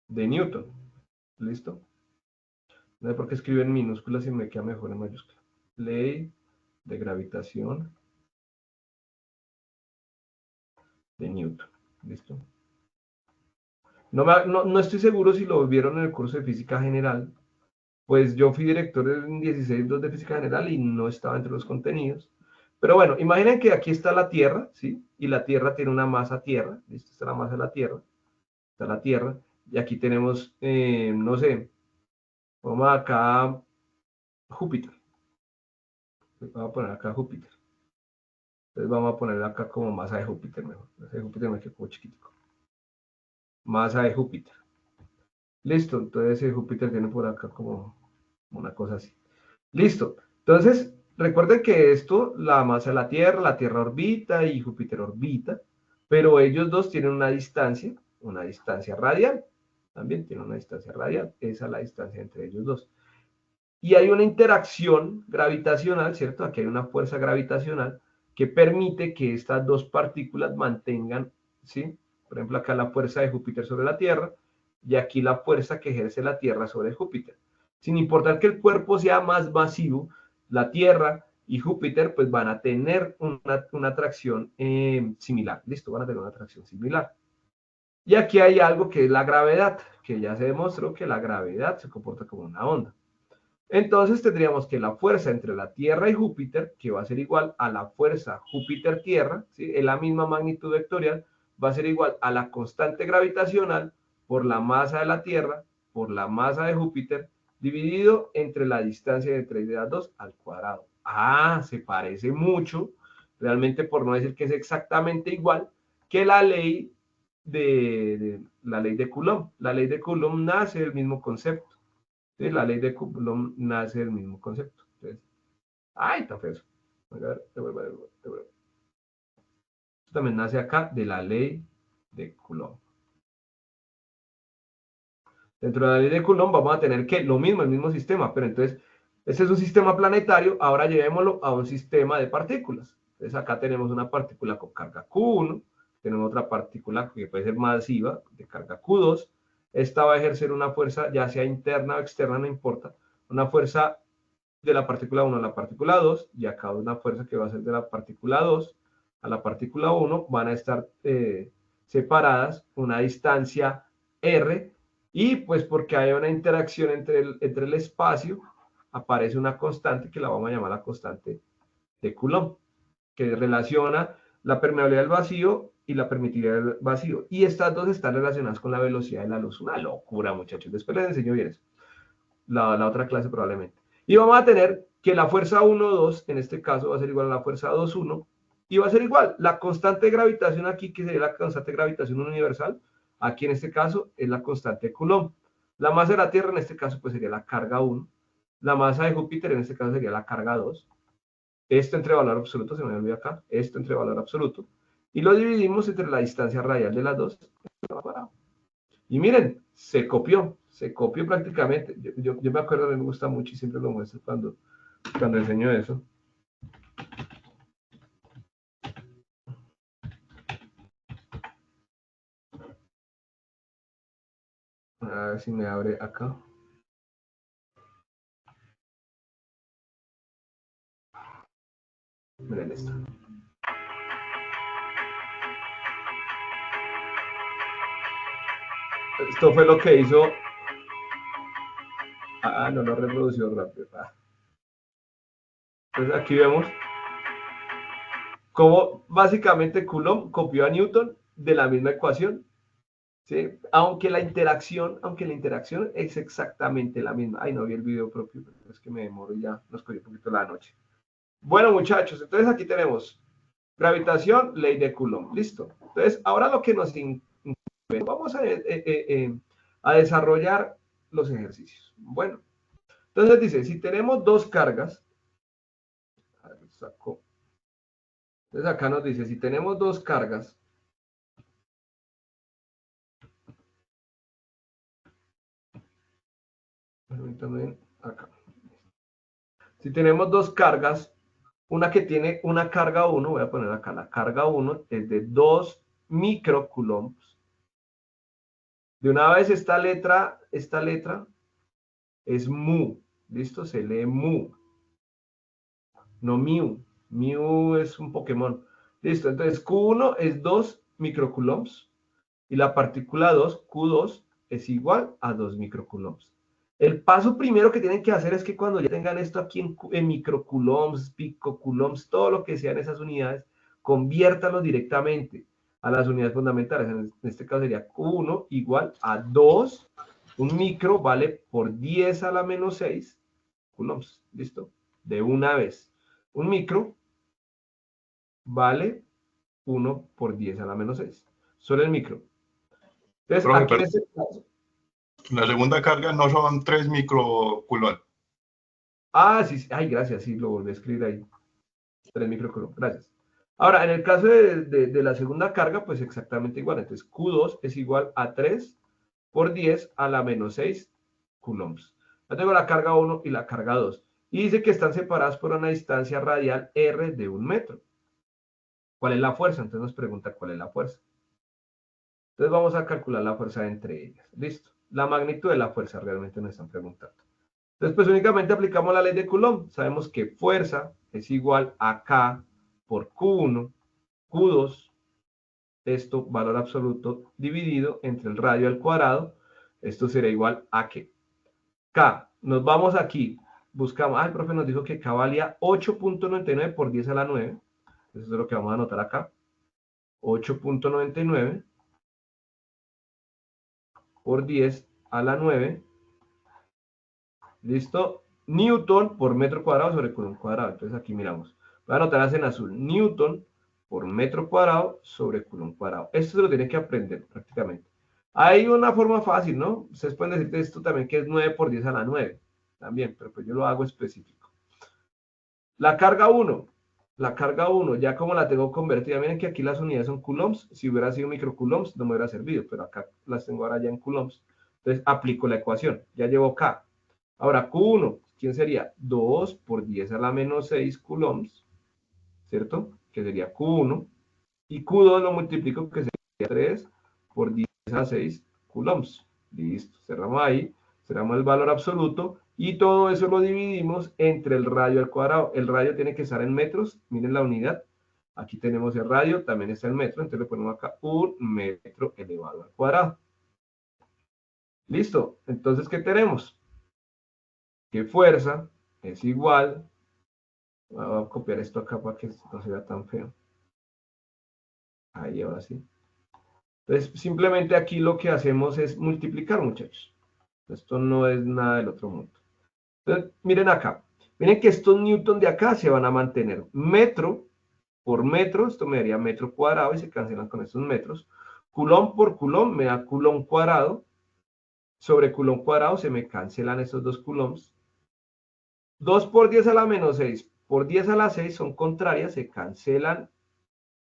de Newton. ¿Listo? No sé por qué escribo en minúsculas y me queda mejor en mayúscula. Ley de gravitación de Newton. ¿Listo? No estoy seguro si lo vieron en el curso de física general. Pues yo fui director en 16.2 de física general y no estaba entre los contenidos. Pero bueno, imaginen que aquí está la Tierra, ¿sí? Y la Tierra tiene una masa Tierra. ¿Listo? Esta es la masa de la Tierra. Está la Tierra. Y aquí tenemos, no sé, vamos acá Júpiter. Vamos a poner acá Júpiter. Entonces vamos a poner acá como masa de Júpiter mejor. Masa de Júpiter me quedó como chiquitico. Masa de Júpiter. Listo, entonces Júpiter tiene por acá como una cosa así. Listo. Entonces, recuerden que esto, la masa de la Tierra orbita y Júpiter orbita, pero ellos dos tienen una distancia radial. También tienen una distancia radial. Esa es la distancia entre ellos dos. Y hay una interacción gravitacional, ¿cierto? Aquí hay una fuerza gravitacional que permite que estas dos partículas mantengan, ¿sí? Por ejemplo, acá la fuerza de Júpiter sobre la Tierra y aquí la fuerza que ejerce la Tierra sobre Júpiter. Sin importar que el cuerpo sea más masivo, la Tierra y Júpiter pues van a tener una atracción similar. Listo, van a tener una atracción similar. Y aquí hay algo que es la gravedad, que ya se demostró que la gravedad se comporta como una onda. Entonces tendríamos que la fuerza entre la Tierra y Júpiter, que va a ser igual a la fuerza Júpiter-Tierra, ¿sí? En la misma magnitud vectorial, va a ser igual a la constante gravitacional por la masa de la Tierra, por la masa de Júpiter, dividido entre la distancia de 3 de las 2 al cuadrado. Ah, se parece mucho, realmente por no decir que es exactamente igual, que la ley de Coulomb. La ley de Coulomb nace del mismo concepto. Sí, la ley de Coulomb nace del mismo concepto. Entonces, ¡ay, está feo! A ver, esto también nace acá de la ley de Coulomb. Dentro de la ley de Coulomb vamos a tener que lo mismo, el mismo sistema, pero entonces, este es un sistema planetario, ahora llevémoslo a un sistema de partículas. Entonces acá tenemos una partícula con carga Q1, tenemos otra partícula que puede ser masiva, de carga Q2, esta va a ejercer una fuerza, ya sea interna o externa, no importa, una fuerza de la partícula 1 a la partícula 2, y acá una fuerza que va a ser de la partícula 2 a la partícula 1, van a estar separadas una distancia r, y pues porque hay una interacción entre el espacio, aparece una constante que la vamos a llamar la constante de Coulomb, que relaciona la permeabilidad del vacío y la permitividad del vacío. Y estas dos están relacionadas con la velocidad de la luz. Una locura, muchachos. Después les enseño bien eso. La otra clase probablemente. Y vamos a tener que la fuerza 1, 2, en este caso va a ser igual a la fuerza 2, 1, y va a ser igual. La constante de gravitación aquí, que sería la constante de gravitación universal, aquí en este caso es la constante de Coulomb. La masa de la Tierra en este caso pues sería la carga 1. La masa de Júpiter en este caso sería la carga 2. Esto entre valor absoluto, se me olvidó acá, esto entre valor absoluto. Y lo dividimos entre la distancia radial de las dos. Y miren, se copió prácticamente. Yo me acuerdo, a mí me gusta mucho y siempre lo muestro cuando enseño eso. A ver si me abre acá. Miren esto. Esto fue lo que hizo. No lo reprodució rápido. Entonces aquí vemos cómo básicamente Coulomb copió a Newton de la misma ecuación ¿sí? Aunque la interacción es exactamente la misma. Ay, no vi el video propio, es que me demoro y ya nos cogió un poquito la noche. Bueno, muchachos, entonces aquí tenemos gravitación, ley de Coulomb. Listo. Entonces, ahora lo que nos vamos a desarrollar los ejercicios. Bueno, entonces dice, si tenemos dos cargas, entonces acá nos dice, si tenemos dos cargas, permítanme acá. Si tenemos dos cargas, una que tiene una carga 1, voy a poner acá, la carga 1 es de 2 microcoulombs. De una vez esta letra es mu, ¿listo? Se lee mu, no miu. Miu es un Pokémon. Listo, entonces Q1 es 2 microcoulombs y la partícula 2, Q2, es igual a 2 microcoulombs. El paso primero que tienen que hacer es que cuando ya tengan esto aquí en microcoulombs, picocoulombs, todo lo que sean esas unidades, conviértanlo directamente a las unidades fundamentales. En este caso sería Q1 igual a 2, un micro vale por 10 a la menos 6 coulombs, ¿listo? De una vez. Un micro vale 1 por 10 a la menos 6. Solo el micro. Entonces, Profe, aquí en este caso, la segunda carga no son 3 microcoulomb. ah, sí, ay, gracias, sí, lo volví a escribir ahí. 3 microcoulombs, gracias. Ahora, en el caso de la segunda carga, pues exactamente igual. Entonces, Q2 es igual a 3 por 10 a la menos 6 coulombs. Ya tengo la carga 1 y la carga 2. Y dice que están separadas por una distancia radial R de 1 metro. ¿Cuál es la fuerza? Entonces nos pregunta cuál es la fuerza. Entonces vamos a calcular la fuerza entre ellas. Listo. La magnitud de la fuerza realmente nos están preguntando. Entonces, pues únicamente aplicamos la ley de Coulomb. Sabemos que fuerza es igual a K por Q1, Q2, esto valor absoluto dividido entre el radio al cuadrado. Esto será igual a ¿qué? K. Nos vamos aquí. Buscamos, el profe nos dijo que K valía 8.99 por 10 a la 9. Eso es lo que vamos a anotar acá. 8.99 por 10 a la 9. ¿Listo? Newton por metro cuadrado sobre coulomb cuadrado. Entonces aquí miramos. Voy a anotar en azul. Newton por metro cuadrado sobre coulomb cuadrado. Esto se lo tienen que aprender prácticamente. Hay una forma fácil, ¿no? Ustedes pueden decirte esto también que es 9 por 10 a la 9. También, pero pues yo lo hago específico. La carga 1. La carga 1, ya como la tengo convertida, miren que aquí las unidades son coulombs. Si hubiera sido microcoulombs, no me hubiera servido, pero acá las tengo ahora ya en coulombs. Entonces aplico la ecuación. Ya llevo K. Ahora, Q1, ¿quién sería? 2 por 10 a la menos 6 coulombs, ¿cierto? Que sería Q1. Y Q2 lo multiplico, que sería 3 por 10 a la 6 coulombs. Listo, cerramos ahí, cerramos el valor absoluto y todo eso lo dividimos entre el radio al cuadrado. El radio tiene que estar en metros, miren la unidad. Aquí tenemos el radio, también está en metro, entonces le ponemos acá 1 metro elevado al cuadrado. Listo, entonces, ¿qué tenemos? Que fuerza es igual, voy a copiar esto acá para que no se vea tan feo. Ahí, ahora sí. Entonces, simplemente aquí lo que hacemos es multiplicar, muchachos. Esto no es nada del otro mundo. Entonces, miren acá. Miren que estos newton de acá se van a mantener. Metro por metro, esto me daría metro cuadrado y se cancelan con estos metros. Coulomb por coulomb me da coulomb cuadrado. Sobre coulomb cuadrado se me cancelan estos dos coulombs. 2 por 10 a la menos 6 por 10 a la 6 son contrarias, se cancelan.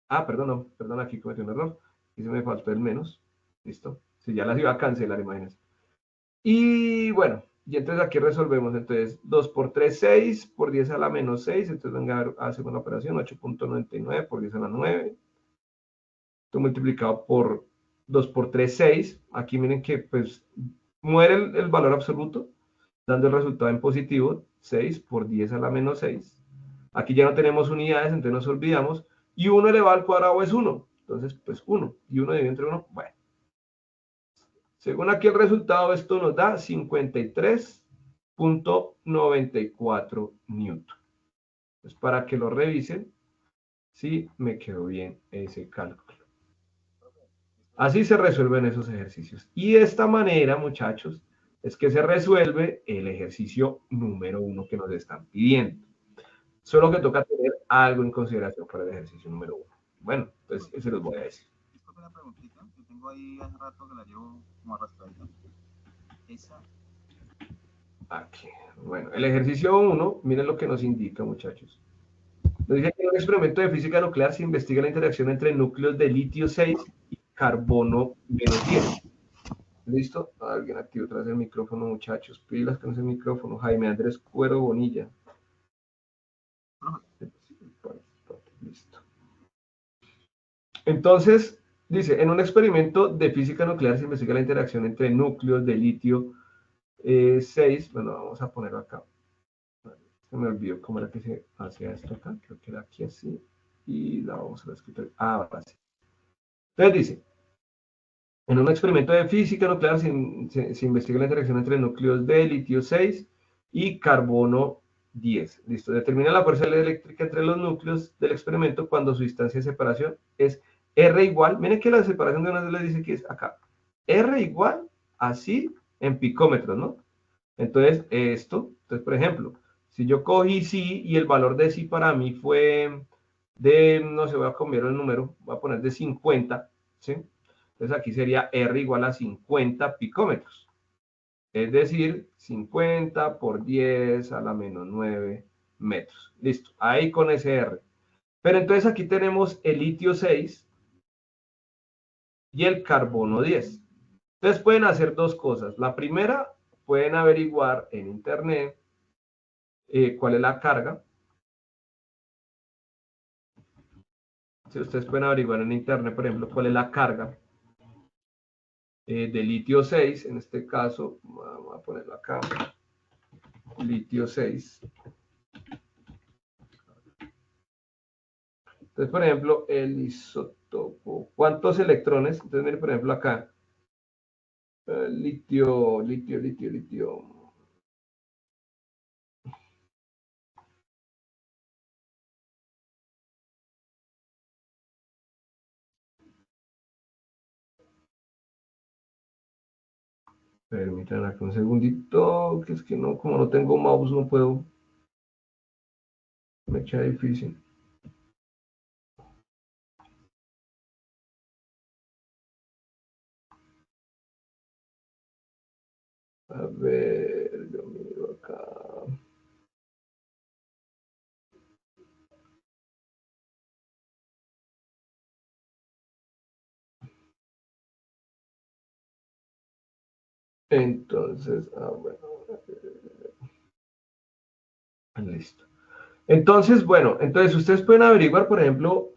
Ah, perdón, no, perdón, aquí cometí un error. Aquí se me faltó el menos. Listo. Si ya las iba a cancelar, imagínense. Y bueno, y entonces aquí resolvemos. Entonces, 2 por 3, 6, por 10 a la menos 6. Entonces, venga a hacer una operación, 8.99 por 10 a la 9. Esto multiplicado por 2 por 3, 6. Aquí miren que pues muere el valor absoluto, dando el resultado en positivo, 6 por 10 a la menos 6. Aquí ya no tenemos unidades, entonces nos olvidamos. Y 1 elevado al cuadrado es 1. Entonces, pues 1. Y 1 dividido entre 1, bueno. Según aquí el resultado, esto nos da 53.94 newton. Entonces, para que lo revisen, si me quedó bien ese cálculo. Así se resuelven esos ejercicios. Y de esta manera, muchachos, es que se resuelve el ejercicio número 1 que nos están pidiendo. Solo que toca tener algo en consideración para el ejercicio número 1. Bueno, pues eso los voy a decir. Disculpe una preguntita, que tengo ahí hace rato que la llevo como arrastradita. Esa. Aquí. Bueno, el ejercicio 1, miren lo que nos indica, muchachos. Nos dice que en un experimento de física nuclear se investiga la interacción entre núcleos de litio 6 y carbono menos 10. ¿Listo? Alguien activa otra vez el micrófono, muchachos. Pilas con ese micrófono. Jaime Andrés Cuero Bonilla. Listo. Entonces, dice, en un experimento de física nuclear se investiga la interacción entre núcleos de litio 6. Bueno, vamos a ponerlo acá. Se me olvidó cómo era que se hacía esto acá. Creo que era aquí así. Y la vamos a escribir. Ahora sí. Entonces dice, en un experimento de física nuclear se investiga la interacción entre núcleos de litio 6 y carbono 10. Listo. Determina la fuerza eléctrica entre los núcleos del experimento cuando su distancia de separación es R igual. Miren que la separación de una vez le dice que es acá. R igual así en picómetros, ¿no? Entonces, entonces, por ejemplo, si yo cogí sí y el valor de sí para mí fue de, no sé, voy a cambiar el número, voy a poner de 50, ¿sí? Entonces aquí sería R igual a 50 picómetros. Es decir, 50 por 10 a la menos 9 metros. Listo, ahí con ese R. Pero entonces aquí tenemos el litio 6 y el carbono 10. Entonces pueden hacer dos cosas. La primera, pueden averiguar en internet cuál es la carga. Si ustedes pueden averiguar en internet, por ejemplo, cuál es la carga de litio 6, en este caso, vamos a ponerlo acá, litio 6. Entonces, por ejemplo, el isótopo, ¿cuántos electrones? Entonces, miren, por ejemplo, acá, litio. Permítanme acá un segundito, que es que no, como no tengo mouse, no puedo. Me echa difícil. A ver, yo miro acá. Entonces, bueno. Listo. Entonces, bueno, entonces ustedes pueden averiguar, por ejemplo,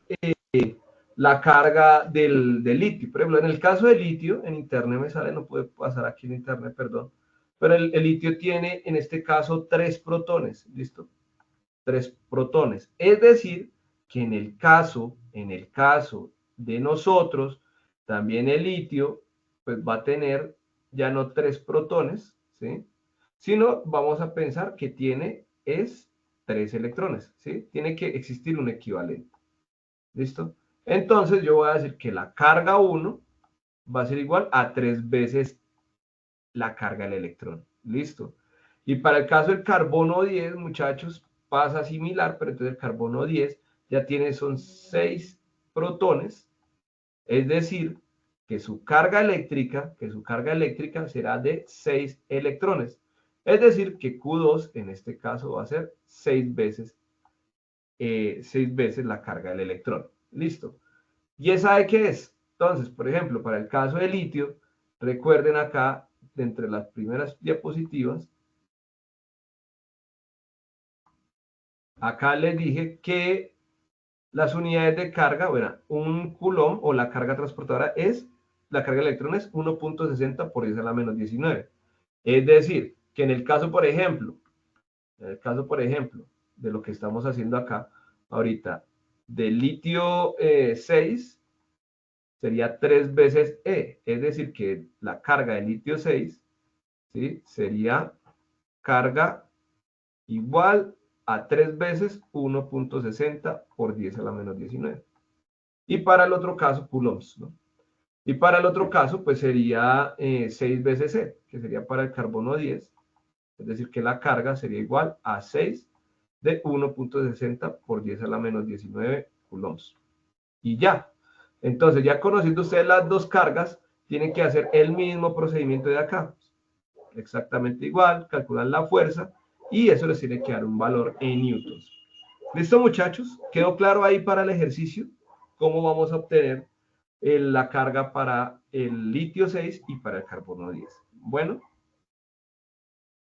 la carga del litio. Por ejemplo, en el caso del litio, en internet me sale, no puede pasar aquí en internet, perdón, pero el litio tiene en este caso 3 protones, ¿listo? 3 protones. Es decir, que en el caso de nosotros, también el litio, pues va a tener ya no 3 protones, ¿sí? Sino vamos a pensar que tiene 3 electrones, ¿sí? Tiene que existir un equivalente. ¿Listo? Entonces yo voy a decir que la carga 1 va a ser igual a 3 veces la carga del electrón. ¿Listo? Y para el caso del carbono 10, muchachos, pasa similar, pero entonces el carbono 10 ya tiene, son 6 protones, es decir, que su carga eléctrica será de 6 electrones. Es decir, que Q2 en este caso va a ser 6 veces la carga del electrón. Listo. ¿Y esa de qué es? Entonces, por ejemplo, para el caso de litio, recuerden acá, de entre las primeras diapositivas, acá les dije que las unidades de carga, bueno, un coulomb o la carga transportadora es, la carga de electrones 1.60 por 10 a la menos 19. Es decir, que en el caso, por ejemplo, de lo que estamos haciendo acá, ahorita, del litio 6, sería 3 veces E, es decir, que la carga de litio 6, ¿sí? Sería carga igual a 3 veces 1.60 por 10 a la menos 19. Y para el otro caso, coulombs, ¿no? Y para el otro caso, pues sería 6 veces C, que sería para el carbono 10. Es decir, que la carga sería igual a 6 de 1.60 por 10 a la menos 19 coulombs. Y ya. Entonces, ya conociendo ustedes las dos cargas, tienen que hacer el mismo procedimiento de acá. Exactamente igual, calculan la fuerza y eso les tiene que dar un valor en newtons. ¿Listo, muchachos? ¿Quedó claro ahí para el ejercicio? ¿Cómo vamos a obtener la carga para el litio 6 y para el carbono 10? Bueno,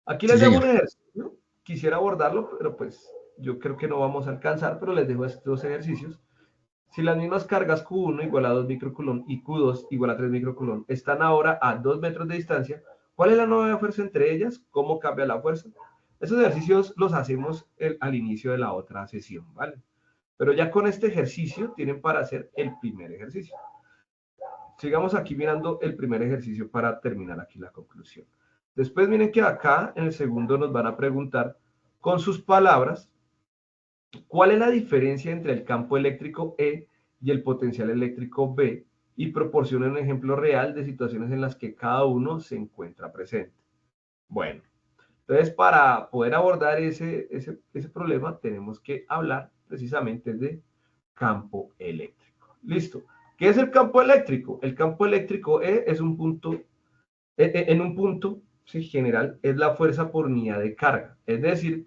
aquí les dejo un ejercicio. Quisiera abordarlo, pero pues yo creo que no vamos a alcanzar, pero les dejo estos dos ejercicios. Si las mismas cargas Q1 igual a 2 microcoulomb y Q2 igual a 3 microcoulomb están ahora a 2 metros de distancia, ¿cuál es la nueva fuerza entre ellas? ¿Cómo cambia la fuerza? Esos ejercicios los hacemos al inicio de la otra sesión, ¿vale? Pero ya con este ejercicio tienen para hacer el primer ejercicio. Sigamos aquí mirando el primer ejercicio para terminar aquí la conclusión. Después miren que acá en el segundo nos van a preguntar con sus palabras ¿cuál es la diferencia entre el campo eléctrico E y el potencial eléctrico B? Y proporciona un ejemplo real de situaciones en las que cada uno se encuentra presente. Bueno, entonces para poder abordar ese problema tenemos que hablar precisamente de campo eléctrico. Listo. ¿Qué es el campo eléctrico? El campo eléctrico E es un punto, en un punto sí, general, es la fuerza por unidad de carga. Es decir,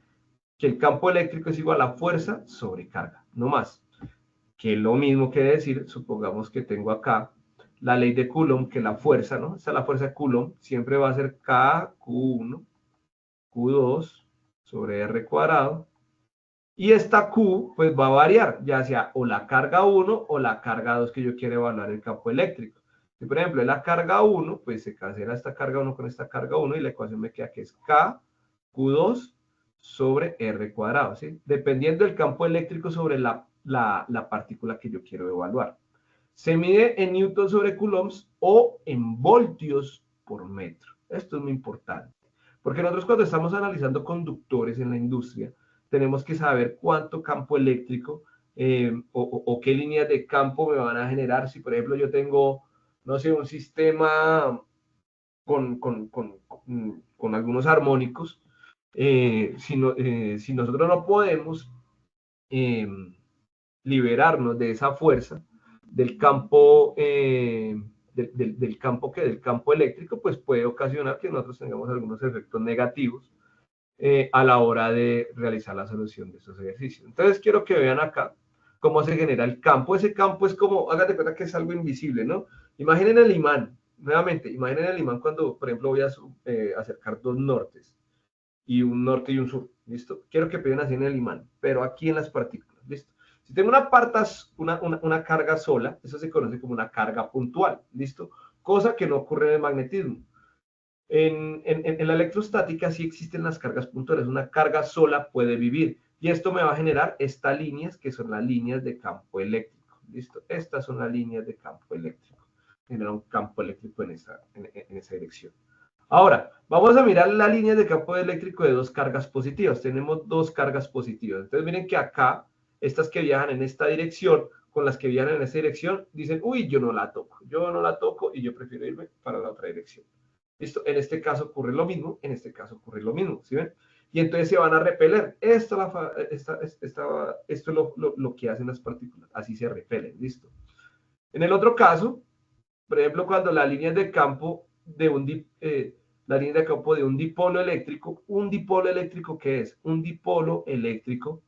que el campo eléctrico es igual a fuerza sobre carga, no más. Que es lo mismo que decir, supongamos que tengo acá la ley de Coulomb, que la fuerza, ¿no? Esta es la fuerza de Coulomb, siempre va a ser K, Q1, Q2 sobre R cuadrado. Y esta Q, pues va a variar, ya sea o la carga 1 o la carga 2 que yo quiero evaluar el campo eléctrico. Si, por ejemplo, es la carga 1, pues se cancela esta carga 1 con esta carga 1 y la ecuación me queda que es K, Q2 sobre R cuadrado, ¿sí? Dependiendo del campo eléctrico sobre la partícula que yo quiero evaluar. Se mide en newtons sobre coulombs o en voltios por metro. Esto es muy importante, porque nosotros cuando estamos analizando conductores en la industria, tenemos que saber cuánto campo eléctrico o qué líneas de campo me van a generar. Si, por ejemplo, yo tengo, no sé, un sistema con algunos armónicos, si nosotros no podemos liberarnos de esa fuerza del campo, del campo eléctrico, pues puede ocasionar que nosotros tengamos algunos efectos negativos a la hora de realizar la solución de estos ejercicios. Entonces quiero que vean acá cómo se genera el campo. Ese campo es como, hágate cuenta que es algo invisible, ¿no? Imaginen el imán, nuevamente, imaginen el imán cuando, por ejemplo, voy a acercar dos nortes, y un norte y un sur, ¿listo? Quiero que peguen así en el imán, pero aquí en las partículas, ¿listo? Si tengo una carga sola, eso se conoce como una carga puntual, ¿listo? Cosa que no ocurre en el magnetismo. En la electrostática sí existen las cargas puntuales, una carga sola puede vivir, y esto me va a generar estas líneas, que son las líneas de campo eléctrico, ¿listo? Estas son las líneas de campo eléctrico, genera un campo eléctrico en esa dirección. Ahora, vamos a mirar la línea de campo eléctrico de dos cargas positivas. Tenemos dos cargas positivas. Entonces, miren que acá, estas que viajan en esta dirección, con las que viajan en esta dirección, dicen, uy, yo no la toco y yo prefiero irme para la otra dirección. ¿Listo? En este caso ocurre lo mismo, en este caso ocurre lo mismo, ¿sí ven? Y entonces se van a repeler. Esto es lo que hacen las partículas, así se repelen, ¿listo? En el otro caso, por ejemplo, cuando la línea de campo de un dipolo eléctrico, ¿qué es? Un dipolo eléctrico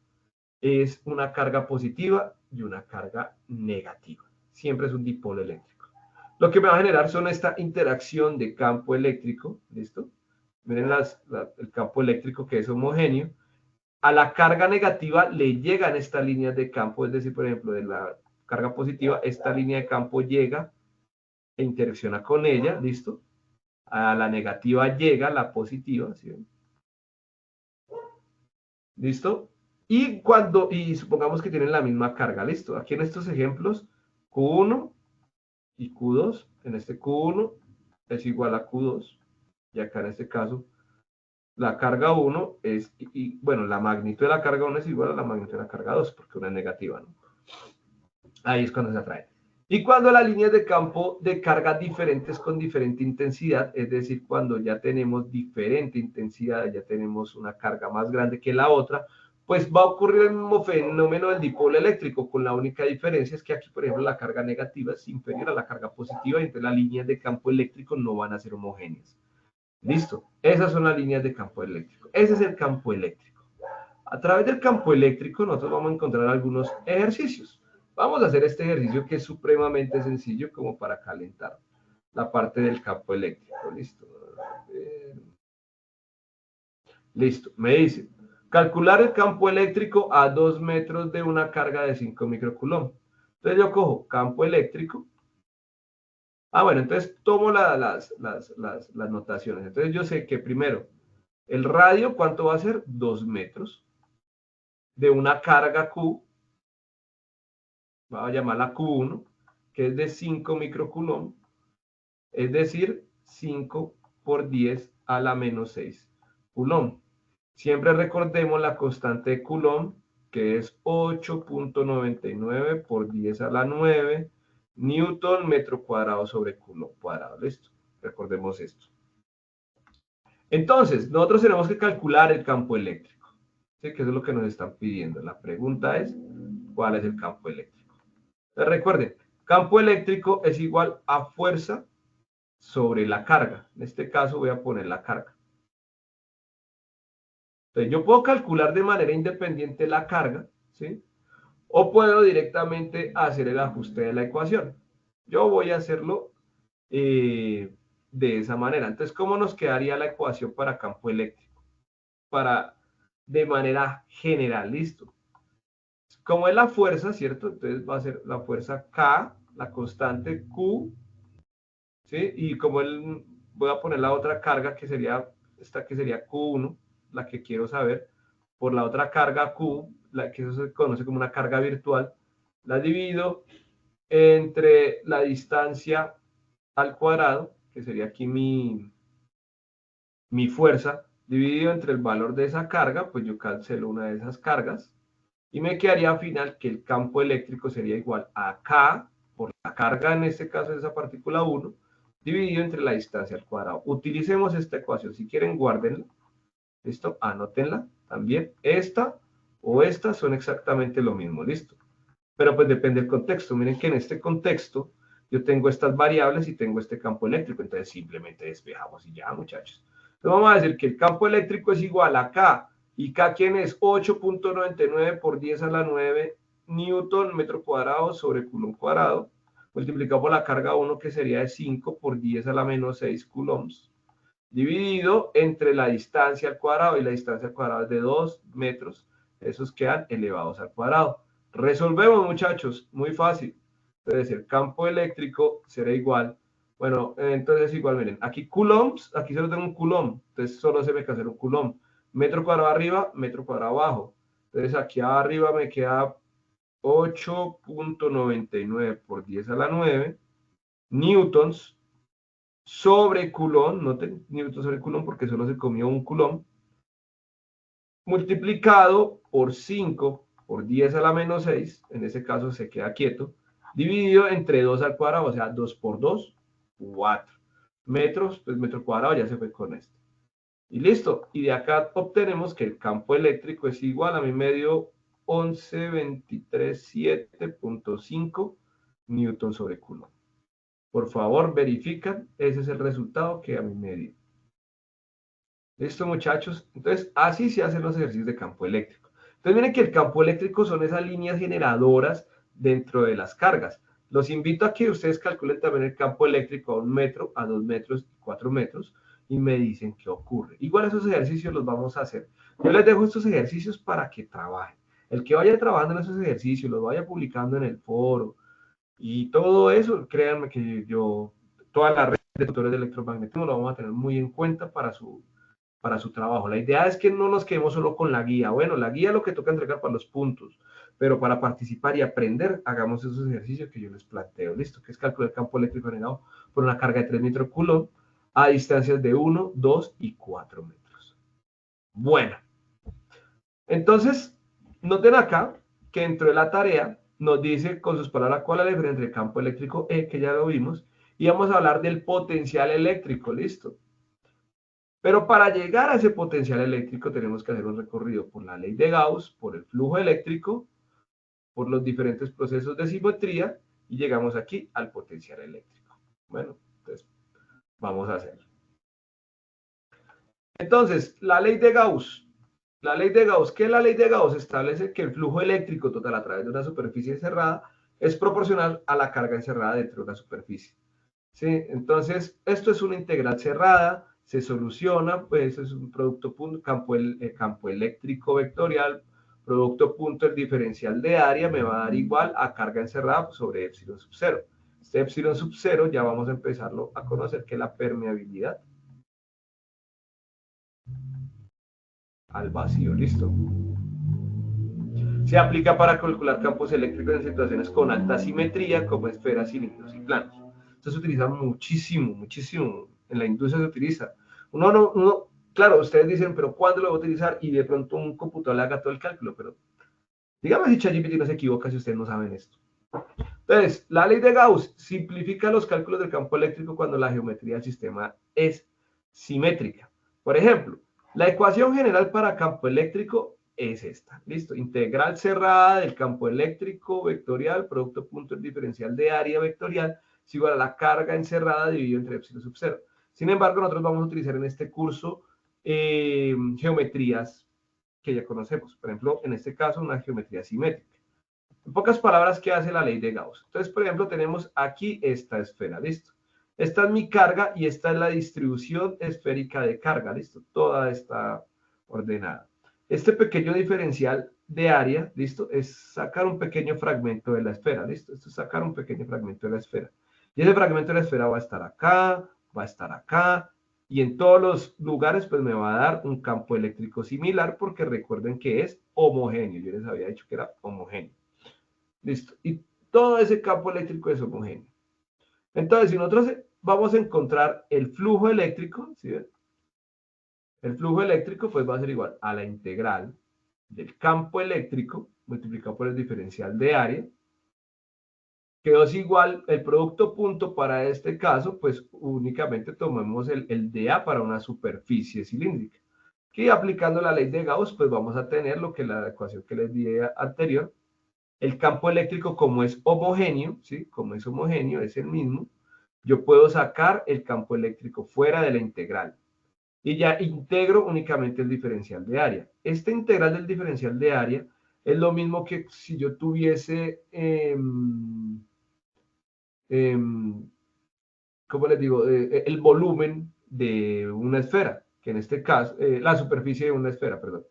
es una carga positiva y una carga negativa. Siempre es un dipolo eléctrico. Lo que me va a generar son esta interacción de campo eléctrico, ¿listo? Miren el campo eléctrico que es homogéneo. A la carga negativa le llegan estas líneas de campo, es decir, por ejemplo, de la carga positiva, esta línea de campo llega e interacciona con ella, ¿listo? A la negativa llega la positiva, ¿sí? ¿Listo? Y supongamos que tienen la misma carga, ¿listo? Aquí en estos ejemplos, Q1 y Q2, en este Q1 es igual a Q2, y acá en este caso, la carga 1 es, bueno, la magnitud de la carga 1 es igual a la magnitud de la carga 2, porque una es negativa, ¿no? Ahí es cuando se atrae. Y cuando las líneas de campo de carga diferentes con diferente intensidad, es decir, cuando ya tenemos diferente intensidad, ya tenemos una carga más grande que la otra, pues va a ocurrir el mismo fenómeno del dipolo eléctrico, con la única diferencia es que aquí, por ejemplo, la carga negativa es inferior a la carga positiva, y entonces las líneas de campo eléctrico no van a ser homogéneas. Listo, esas son las líneas de campo eléctrico. Ese es el campo eléctrico. A través del campo eléctrico nosotros vamos a encontrar algunos ejercicios. Vamos a hacer este ejercicio que es supremamente sencillo como para calentar la parte del campo eléctrico. Listo. Listo. Me dice, calcular el campo eléctrico a 2 metros de una carga de 5 microcoulomb. Entonces yo cojo campo eléctrico. Bueno, entonces tomo las notaciones. Entonces yo sé que primero, el radio, ¿cuánto va a ser? 2 metros de una carga Q. Vamos a llamarla Q1, que es de 5 microcoulomb, es decir, 5 por 10 a la menos 6 coulomb. Siempre recordemos la constante de Coulomb, que es 8.99 por 10 a la 9 Newton metro cuadrado sobre Coulomb cuadrado. Listo, recordemos esto. Entonces, nosotros tenemos que calcular el campo eléctrico, ¿sí? Que eso es lo que nos están pidiendo. La pregunta es, ¿cuál es el campo eléctrico? Recuerden, campo eléctrico es igual a fuerza sobre la carga. En este caso voy a poner la carga. Entonces yo puedo calcular de manera independiente la carga, ¿sí? O puedo directamente hacer el ajuste de la ecuación. Yo voy a hacerlo de esa manera. Entonces, ¿cómo nos quedaría la ecuación para campo eléctrico? De manera general, listo. Como es la fuerza, ¿cierto? Entonces va a ser la fuerza K, la constante Q, ¿sí? Y como voy a poner la otra carga, que sería esta, que sería Q1, la que quiero saber, por la otra carga Q, que eso se conoce como una carga virtual, la divido entre la distancia al cuadrado, que sería aquí mi fuerza, dividido entre el valor de esa carga, pues yo cancelo una de esas cargas, y me quedaría al final que el campo eléctrico sería igual a K, por la carga en este caso de esa partícula 1, dividido entre la distancia al cuadrado. Utilicemos esta ecuación, si quieren guárdenla, listo, anótenla también. Esta o esta son exactamente lo mismo, listo. Pero pues depende del contexto. Miren que en este contexto yo tengo estas variables y tengo este campo eléctrico, entonces simplemente despejamos y ya, muchachos. Entonces vamos a decir que el campo eléctrico es igual a K, y K, ¿quién es? 8.99 por 10 a la 9 Newton metro cuadrado sobre Coulomb cuadrado, multiplicado por la carga 1, que sería de 5 por 10 a la menos 6 coulombs, dividido entre la distancia al cuadrado, y la distancia al cuadrado es de 2 metros, esos quedan elevados al cuadrado. Resolvemos, muchachos, muy fácil. Entonces el campo eléctrico será igual, bueno, entonces igual, miren, aquí coulombs, aquí solo tengo un coulomb, entonces solo se me que hacer un coulomb. Metro cuadrado arriba, metro cuadrado abajo. Entonces aquí arriba me queda 8.99 por 10 a la 9 newtons sobre Coulomb, noten, newtons sobre Coulomb porque solo se comió un Coulomb, multiplicado por 5 por 10 a la menos 6, en ese caso se queda quieto, dividido entre 2 al cuadrado, o sea, 2 por 2, 4 metros, pues metro cuadrado ya se fue con esto. Y listo, y de acá obtenemos que el campo eléctrico es igual a mi medio 11.237.5 newton sobre Coulomb. Por favor, verifican, ese es el resultado que a mí me dio. ¿Listo, muchachos? Entonces, así se hacen los ejercicios de campo eléctrico. Entonces, miren que el campo eléctrico son esas líneas generadoras dentro de las cargas. Los invito a que ustedes calculen también el campo eléctrico a 1 metro, a 2 metros, 4 metros, y me dicen qué ocurre. Igual esos ejercicios los vamos a hacer. Yo les dejo estos ejercicios para que trabajen. El que vaya trabajando en esos ejercicios, los vaya publicando en el foro, y todo eso, créanme que toda la red de tutores de electromagnetismo lo vamos a tener muy en cuenta para su trabajo. La idea es que no nos quedemos solo con la guía. Bueno, la guía es lo que toca entregar para los puntos, pero para participar y aprender, hagamos esos ejercicios que yo les planteo. Listo, que es calcular el campo eléctrico generado por una carga de 3 microcoulomb a distancias de 1, 2 y 4 metros. Bueno, entonces, noten acá que dentro de la tarea nos dice con sus palabras cuál es la diferencia entre el campo eléctrico E, que ya lo vimos, y vamos a hablar del potencial eléctrico, listo. Pero para llegar a ese potencial eléctrico tenemos que hacer un recorrido por la ley de Gauss, por el flujo eléctrico, por los diferentes procesos de simetría, y llegamos aquí al potencial eléctrico. Bueno, entonces vamos a hacerlo. Entonces, la ley de Gauss. La ley de Gauss, ¿qué es la ley de Gauss? Establece que el flujo eléctrico total a través de una superficie cerrada es proporcional a la carga encerrada dentro de una superficie. ¿Sí? Entonces, esto es una integral cerrada, se soluciona, pues es un producto punto, campo eléctrico vectorial, producto punto, el diferencial de área me va a dar igual a carga encerrada sobre epsilon sub 0. Este epsilon sub 0 ya vamos a empezarlo a conocer, que es la permeabilidad al vacío, listo. Se aplica para calcular campos eléctricos en situaciones con alta simetría, como esferas, cilindros y planos. Esto se utiliza muchísimo, muchísimo. En la industria se utiliza. Claro, ustedes dicen, pero ¿cuándo lo voy a utilizar? Y de pronto un computador le haga todo el cálculo, pero dígame si ChatGPT no se equivoca si ustedes no saben esto. Entonces, la ley de Gauss simplifica los cálculos del campo eléctrico cuando la geometría del sistema es simétrica. Por ejemplo, la ecuación general para campo eléctrico es esta, listo, integral cerrada del campo eléctrico vectorial, producto punto el diferencial de área vectorial, es igual a la carga encerrada dividido entre epsilon sub 0. Sin embargo, nosotros vamos a utilizar en este curso geometrías que ya conocemos, por ejemplo, en este caso una geometría simétrica. En pocas palabras, ¿qué hace la ley de Gauss? Entonces, por ejemplo, tenemos aquí esta esfera, ¿listo? Esta es mi carga y esta es la distribución esférica de carga, ¿listo? Toda está ordenada. Este pequeño diferencial de área, ¿listo? Es sacar un pequeño fragmento de la esfera, ¿listo? Esto es sacar un pequeño fragmento de la esfera. Y ese fragmento de la esfera va a estar acá, y en todos los lugares, pues me va a dar un campo eléctrico similar, porque recuerden que es homogéneo. Yo les había dicho que era homogéneo. Listo. Y todo ese campo eléctrico es homogéneo. Entonces, si nosotros vamos a encontrar el flujo eléctrico, ¿sí ven? El flujo eléctrico pues va a ser igual a la integral del campo eléctrico multiplicado por el diferencial de área, que es igual, el producto punto para este caso, pues únicamente tomemos el dA para una superficie cilíndrica. Que aplicando la ley de Gauss, pues vamos a tener lo que la ecuación que les di anterior. El campo eléctrico, como es homogéneo, ¿sí? Como es homogéneo, es el mismo, yo puedo sacar el campo eléctrico fuera de la integral. Y ya integro únicamente el diferencial de área. Esta integral del diferencial de área es lo mismo que si yo tuviese, ¿cómo les digo? El volumen de una esfera, que en este caso, la superficie de una esfera, perdón.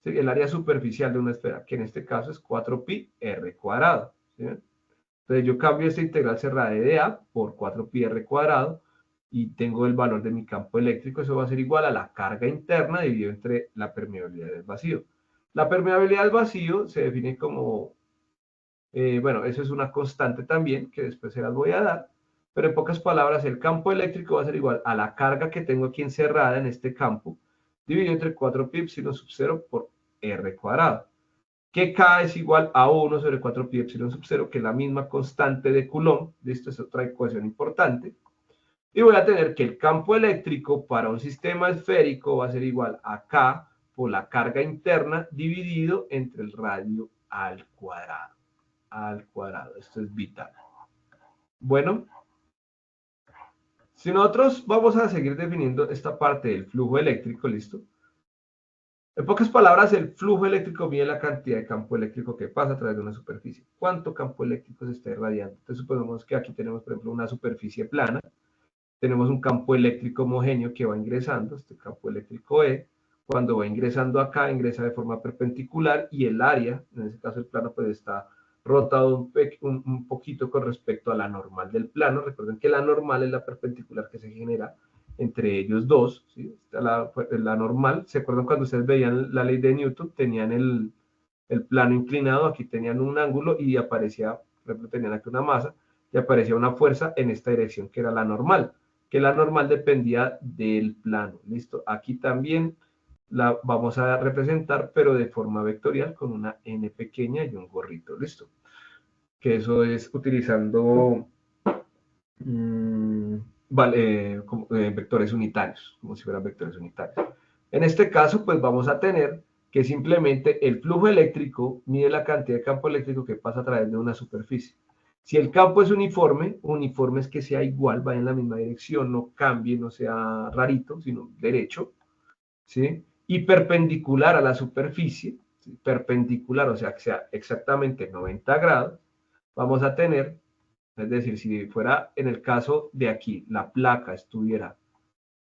¿Sí? El área superficial de una esfera, que en este caso es 4pi r cuadrado. ¿Sí? Entonces yo cambio esta integral cerrada de dA por 4pi r cuadrado y tengo el valor de mi campo eléctrico. Eso va a ser igual a la carga interna dividido entre la permeabilidad del vacío. La permeabilidad del vacío se define como, bueno, eso es una constante también, que después se las voy a dar, pero en pocas palabras el campo eléctrico va a ser igual a la carga que tengo aquí encerrada en este campo, dividido entre 4pi epsilon sub 0 por r cuadrado, que K es igual a 1 sobre 4pi epsilon sub 0, que es la misma constante de Coulomb. Esto es otra ecuación importante. Y voy a tener que el campo eléctrico para un sistema esférico va a ser igual a K por la carga interna dividido entre el radio al cuadrado. Al cuadrado. Esto es vital. Bueno, si nosotros vamos a seguir definiendo esta parte del flujo eléctrico, ¿listo? En pocas palabras, el flujo eléctrico mide la cantidad de campo eléctrico que pasa a través de una superficie. ¿Cuánto campo eléctrico se está irradiando? Entonces, suponemos que aquí tenemos, por ejemplo, una superficie plana. Tenemos un campo eléctrico homogéneo que va ingresando, este campo eléctrico E. Cuando va ingresando acá, ingresa de forma perpendicular y el área, en este caso el plano, pues está rotado un poquito con respecto a la normal del plano. Recuerden que la normal es la perpendicular que se genera entre ellos dos, ¿sí? La normal. ¿Se acuerdan cuando ustedes veían la ley de Newton? Tenían el plano inclinado, aquí tenían un ángulo y aparecía, por ejemplo, tenían aquí una masa y aparecía una fuerza en esta dirección que era la normal, que la normal dependía del plano. ¿Listo? Aquí también la vamos a representar, pero de forma vectorial con una n pequeña y un gorrito. ¿Listo? que eso es utilizando vectores unitarios, como si fueran vectores unitarios. En este caso, pues vamos a tener que simplemente el flujo eléctrico mide la cantidad de campo eléctrico que pasa a través de una superficie. Si el campo es uniforme, uniforme es que sea igual, vaya en la misma dirección, no cambie, no sea rarito, sino derecho, ¿sí? Y perpendicular a la superficie, ¿sí? Perpendicular, o sea, que sea exactamente 90 grados, vamos a tener, es decir, si fuera en el caso de aquí, la placa estuviera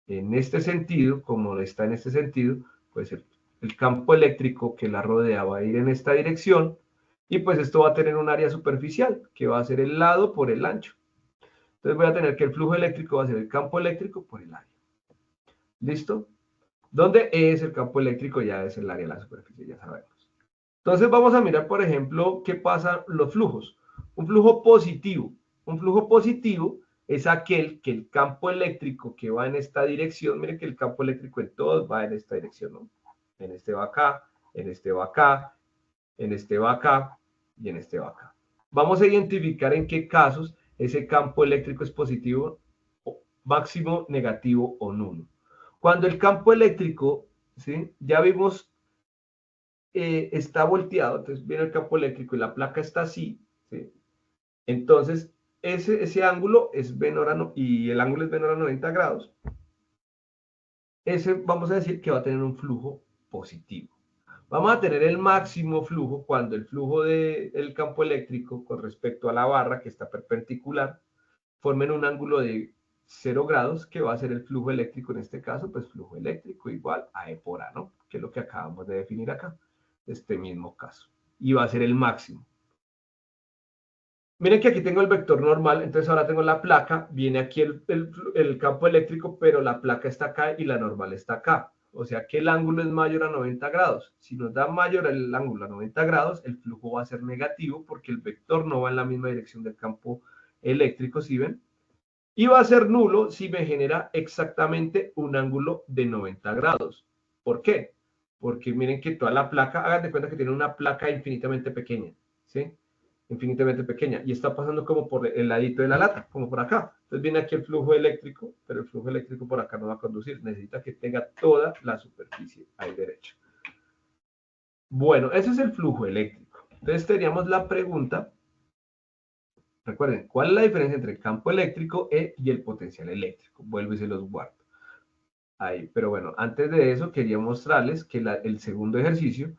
en este sentido, como está en este sentido, pues el campo eléctrico que la rodea va a ir en esta dirección, y pues esto va a tener un área superficial, que va a ser el lado por el ancho. Entonces voy a tener que el flujo eléctrico va a ser el campo eléctrico por el área. ¿Listo? ¿Dónde es el campo eléctrico? Ya es el área de la superficie, ya sabemos. Entonces vamos a mirar, por ejemplo, qué pasa los flujos. Un flujo positivo. Un flujo positivo es aquel que el campo eléctrico que va en esta dirección, miren que el campo eléctrico en todos va en esta dirección, ¿no? En este va acá, en este va acá, en este va acá y en este va acá. Vamos a identificar en qué casos ese campo eléctrico es positivo, máximo, negativo o nulo. Cuando el campo eléctrico, ¿sí? Ya vimos, está volteado, entonces viene el campo eléctrico y la placa está así, ¿sí? Entonces ese ángulo es menor a y el ángulo es menor a 90 grados. Ese vamos a decir que va a tener un flujo positivo. Vamos a tener el máximo flujo cuando el flujo del campo eléctrico con respecto a la barra que está perpendicular formen un ángulo de 0 grados, que va a ser el flujo eléctrico en este caso, pues flujo eléctrico igual a E por A, ¿no? Que es lo que acabamos de definir acá, este mismo caso. Y va a ser el máximo. Miren que aquí tengo el vector normal, entonces ahora tengo la placa, viene aquí el campo eléctrico, pero la placa está acá y la normal está acá. O sea que el ángulo es mayor a 90 grados. Si nos da mayor el ángulo a 90 grados, el flujo va a ser negativo porque el vector no va en la misma dirección del campo eléctrico, ¿sí ven? Y va a ser nulo si me genera exactamente un ángulo de 90 grados. ¿Por qué? Porque miren que toda la placa, hagan de cuenta que tiene una placa infinitamente pequeña, ¿sí? Infinitamente pequeña, y está pasando como por el ladito de la lata, como por acá. Entonces viene aquí el flujo eléctrico, pero el flujo eléctrico por acá no va a conducir, necesita que tenga toda la superficie ahí derecha. Bueno, ese es el flujo eléctrico. Entonces teníamos la pregunta, recuerden, ¿cuál es la diferencia entre el campo eléctrico y el potencial eléctrico? Vuelvo y se los guardo. Ahí, pero bueno, antes de eso quería mostrarles que el segundo ejercicio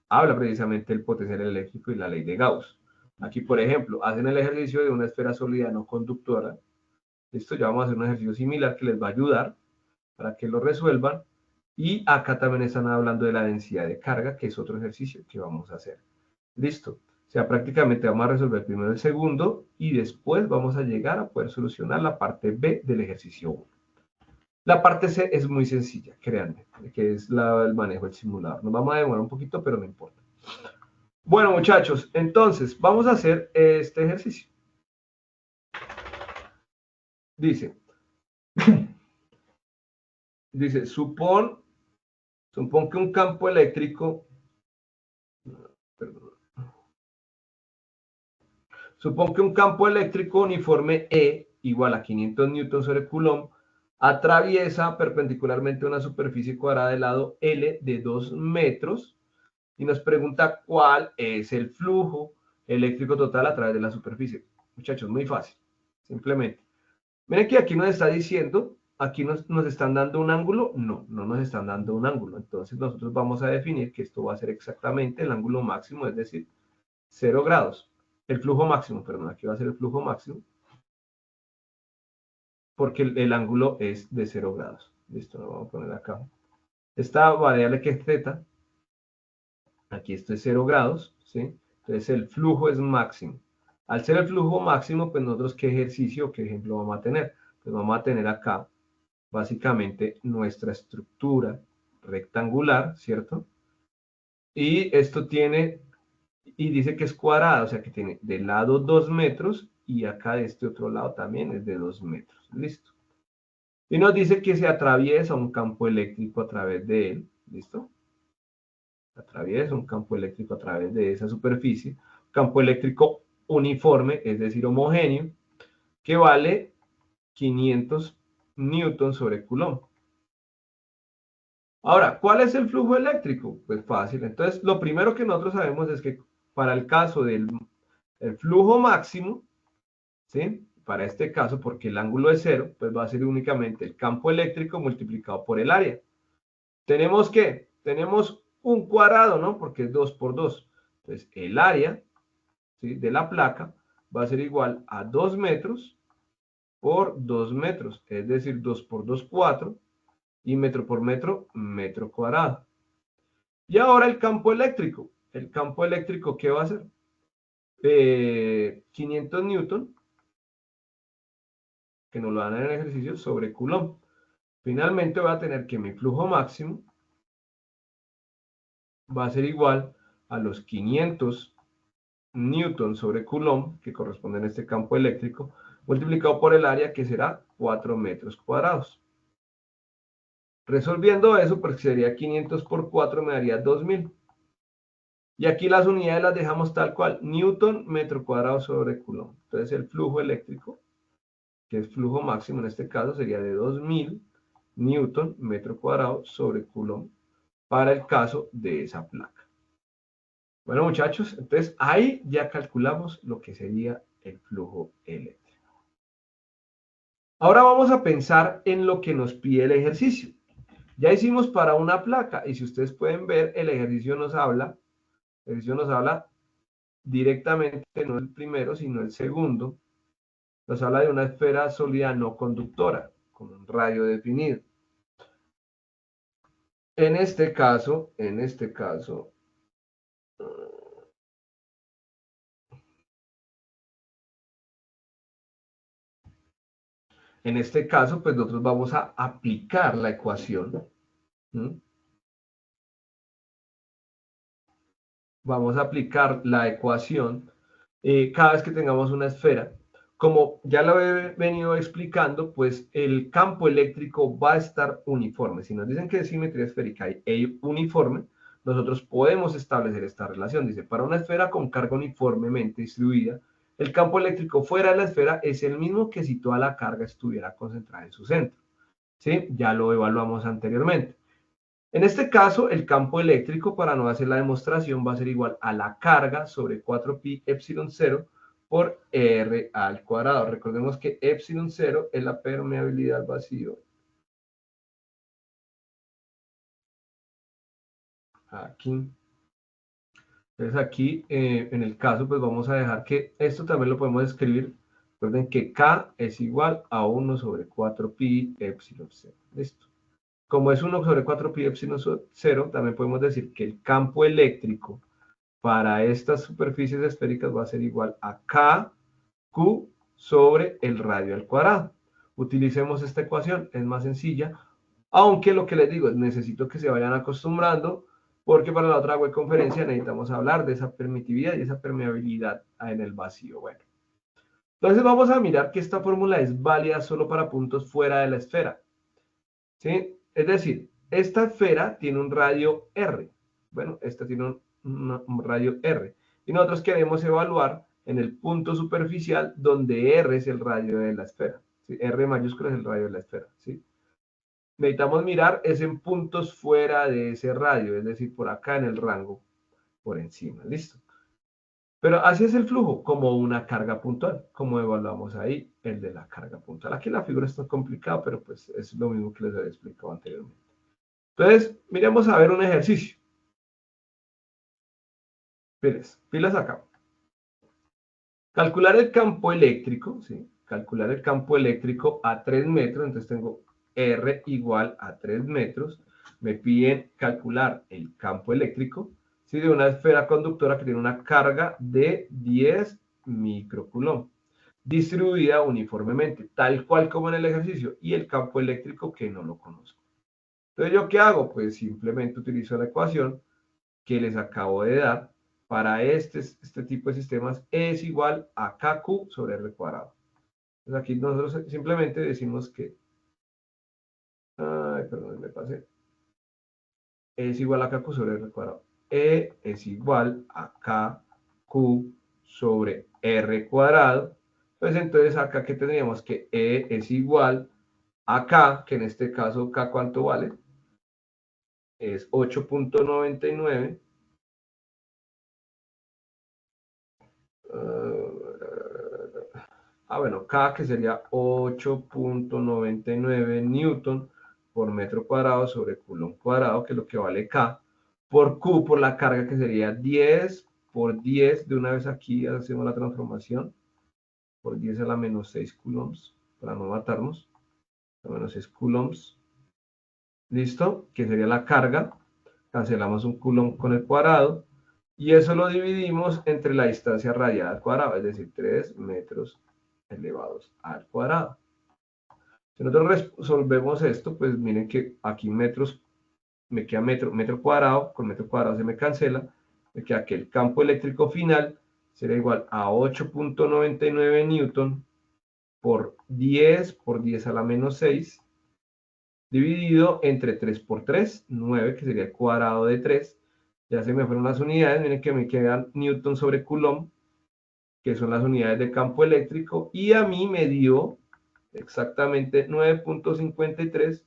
habla precisamente del potencial eléctrico y la ley de Gauss. Aquí, por ejemplo, hacen el ejercicio de una esfera sólida no conductora. Listo, ya vamos a hacer un ejercicio similar que les va a ayudar para que lo resuelvan. Y acá también están hablando de la densidad de carga, que es otro ejercicio que vamos a hacer. Listo. O sea, prácticamente vamos a resolver primero el segundo y después vamos a llegar a poder solucionar la parte B del ejercicio 1. La parte C es muy sencilla, créanme, que es el manejo del simulador. Nos vamos a demorar un poquito, pero no importa. Bueno, muchachos, entonces vamos a hacer este ejercicio. Dice, supón que un campo eléctrico, supón que un campo eléctrico uniforme E igual a 500 newtons sobre coulomb atraviesa perpendicularmente una superficie cuadrada de lado L de 2 metros y nos pregunta cuál es el flujo eléctrico total a través de la superficie. Muchachos, muy fácil, simplemente. Miren que aquí nos está diciendo, aquí nos están dando un ángulo, no nos están dando un ángulo. Entonces nosotros vamos a definir que esto va a ser exactamente el ángulo máximo, es decir, 0 grados. El flujo máximo, perdón, aquí va a ser el flujo máximo, porque el ángulo es de 0 grados. Listo, lo vamos a poner acá. Esta variable que es θ, aquí esto es 0 grados, ¿sí? Entonces el flujo es máximo. Al ser el flujo máximo, pues nosotros qué ejercicio o qué ejemplo vamos a tener. Pues vamos a tener acá básicamente nuestra estructura rectangular, ¿cierto? Y esto tiene, y dice que es cuadrada, o sea que tiene de lado 2 metros y acá de este otro lado también es de 2 metros. Listo. Y nos dice que se atraviesa un campo eléctrico a través de él. ¿Listo? Atraviesa un campo eléctrico a través de esa superficie. Campo eléctrico uniforme, es decir, homogéneo, que vale 500 newtons sobre coulomb. Ahora, ¿cuál es el flujo eléctrico? Pues fácil. Entonces, lo primero que nosotros sabemos es que para el caso del flujo máximo, ¿sí? Para este caso, porque el ángulo es 0, pues va a ser únicamente el campo eléctrico multiplicado por el área. ¿Tenemos qué? Tenemos un cuadrado, ¿no? Porque es 2 por 2. Entonces, el área, ¿sí?, de la placa va a ser igual a 2 metros por 2 metros. Es decir, 2 por 2, 4. Y metro por metro, metro cuadrado. Y ahora el campo eléctrico. El campo eléctrico, ¿qué va a ser? 500 newton, que nos lo dan en el ejercicio, sobre coulomb. Finalmente voy a tener que mi flujo máximo va a ser igual a los 500 newton sobre coulomb, que corresponde en este campo eléctrico, multiplicado por el área, que será 4 metros cuadrados. Resolviendo eso, porque sería 500 por 4, me daría 2000. Y aquí las unidades las dejamos tal cual, newton metro cuadrado sobre coulomb. Entonces el flujo eléctrico, que es flujo máximo en este caso, sería de 2000 newton metro cuadrado sobre coulomb para el caso de esa placa. Bueno, muchachos, entonces ahí ya calculamos lo que sería el flujo eléctrico. Ahora vamos a pensar en lo que nos pide el ejercicio. Ya hicimos para una placa y si ustedes pueden ver, el ejercicio nos habla directamente, no el primero, sino el segundo. Nos habla de una esfera sólida no conductora, con un radio definido. En este caso, en este caso, pues nosotros vamos a aplicar la ecuación. Vamos a aplicar la ecuación cada vez que tengamos una esfera. Como ya lo he venido explicando, pues el campo eléctrico va a estar uniforme. Si nos dicen que es simetría esférica y uniforme, nosotros podemos establecer esta relación. Dice, para una esfera con carga uniformemente distribuida, el campo eléctrico fuera de la esfera es el mismo que si toda la carga estuviera concentrada en su centro. ¿Sí? Ya lo evaluamos anteriormente. En este caso, el campo eléctrico, para no hacer la demostración, va a ser igual a la carga sobre 4pi epsilon 0 por R al cuadrado. Recordemos que epsilon 0 es la permeabilidad al vacío. Aquí. Entonces aquí, en el caso, pues vamos a dejar que esto también lo podemos escribir. Recuerden que K es igual a 1 sobre 4pi epsilon 0. Listo. Como es 1 sobre 4pi epsilon 0, también podemos decir que el campo eléctrico para estas superficies esféricas va a ser igual a KQ sobre el radio al cuadrado. Utilicemos esta ecuación, es más sencilla, aunque lo que les digo es necesito que se vayan acostumbrando, porque para la otra web conferencia necesitamos hablar de esa permitividad y esa permeabilidad en el vacío. Bueno, entonces vamos a mirar que esta fórmula es válida solo para puntos fuera de la esfera. ¿Sí? Es decir, esta esfera tiene un radio R. Bueno, esta tiene un radio R. Y nosotros queremos evaluar en el punto superficial donde R es el radio de la esfera. ¿Sí? R mayúscula es el radio de la esfera. ¿Sí? Necesitamos mirar es en puntos fuera de ese radio, es decir, por acá en el rango, por encima. ¿Listo? Pero así es el flujo, como una carga puntual, como evaluamos ahí el de la carga puntual. Aquí la figura está complicada, pero pues es lo mismo que les había explicado anteriormente. Entonces, miremos a ver un ejercicio. Pilas acá. Calcular el campo eléctrico, ¿sí? Calcular el campo eléctrico a 3 metros, entonces tengo R igual a 3 metros. Me piden calcular el campo eléctrico, ¿sí?, de una esfera conductora que tiene una carga de 10 microcoulomb, distribuida uniformemente, tal cual como en el ejercicio, y el campo eléctrico que no lo conozco. Entonces, ¿yo qué hago? Pues simplemente utilizo la ecuación que les acabo de dar. Para este tipo de sistemas es igual a KQ sobre R cuadrado. Entonces aquí nosotros simplemente decimos que, perdón, me pasé, es igual a KQ sobre R cuadrado. E es igual a KQ sobre R cuadrado. Pues entonces acá que tendríamos que E es igual a K, que en este caso K, ¿cuánto vale? Es 8.99. Bueno, K que sería 8.99 newton por metro cuadrado sobre coulomb cuadrado, que es lo que vale K, por Q, por la carga que sería 10 por 10, de una vez aquí hacemos la transformación, por 10 a la menos 6 coulombs, para no matarnos, a menos 6 coulombs, listo, que sería la carga, cancelamos un coulomb con el cuadrado, y eso lo dividimos entre la distancia radial al cuadrado, es decir, 3 metros elevados al cuadrado. Si nosotros resolvemos esto, pues miren que aquí metros, me queda metro cuadrado, con metro cuadrado se me cancela, me queda que el campo eléctrico final será igual a 8.99 newton por 10 a la menos 6, dividido entre 3 por 3, 9, que sería el cuadrado de 3. Ya se me fueron las unidades, miren que me quedan newton sobre coulomb, que son las unidades de campo eléctrico, y a mí me dio exactamente 9.53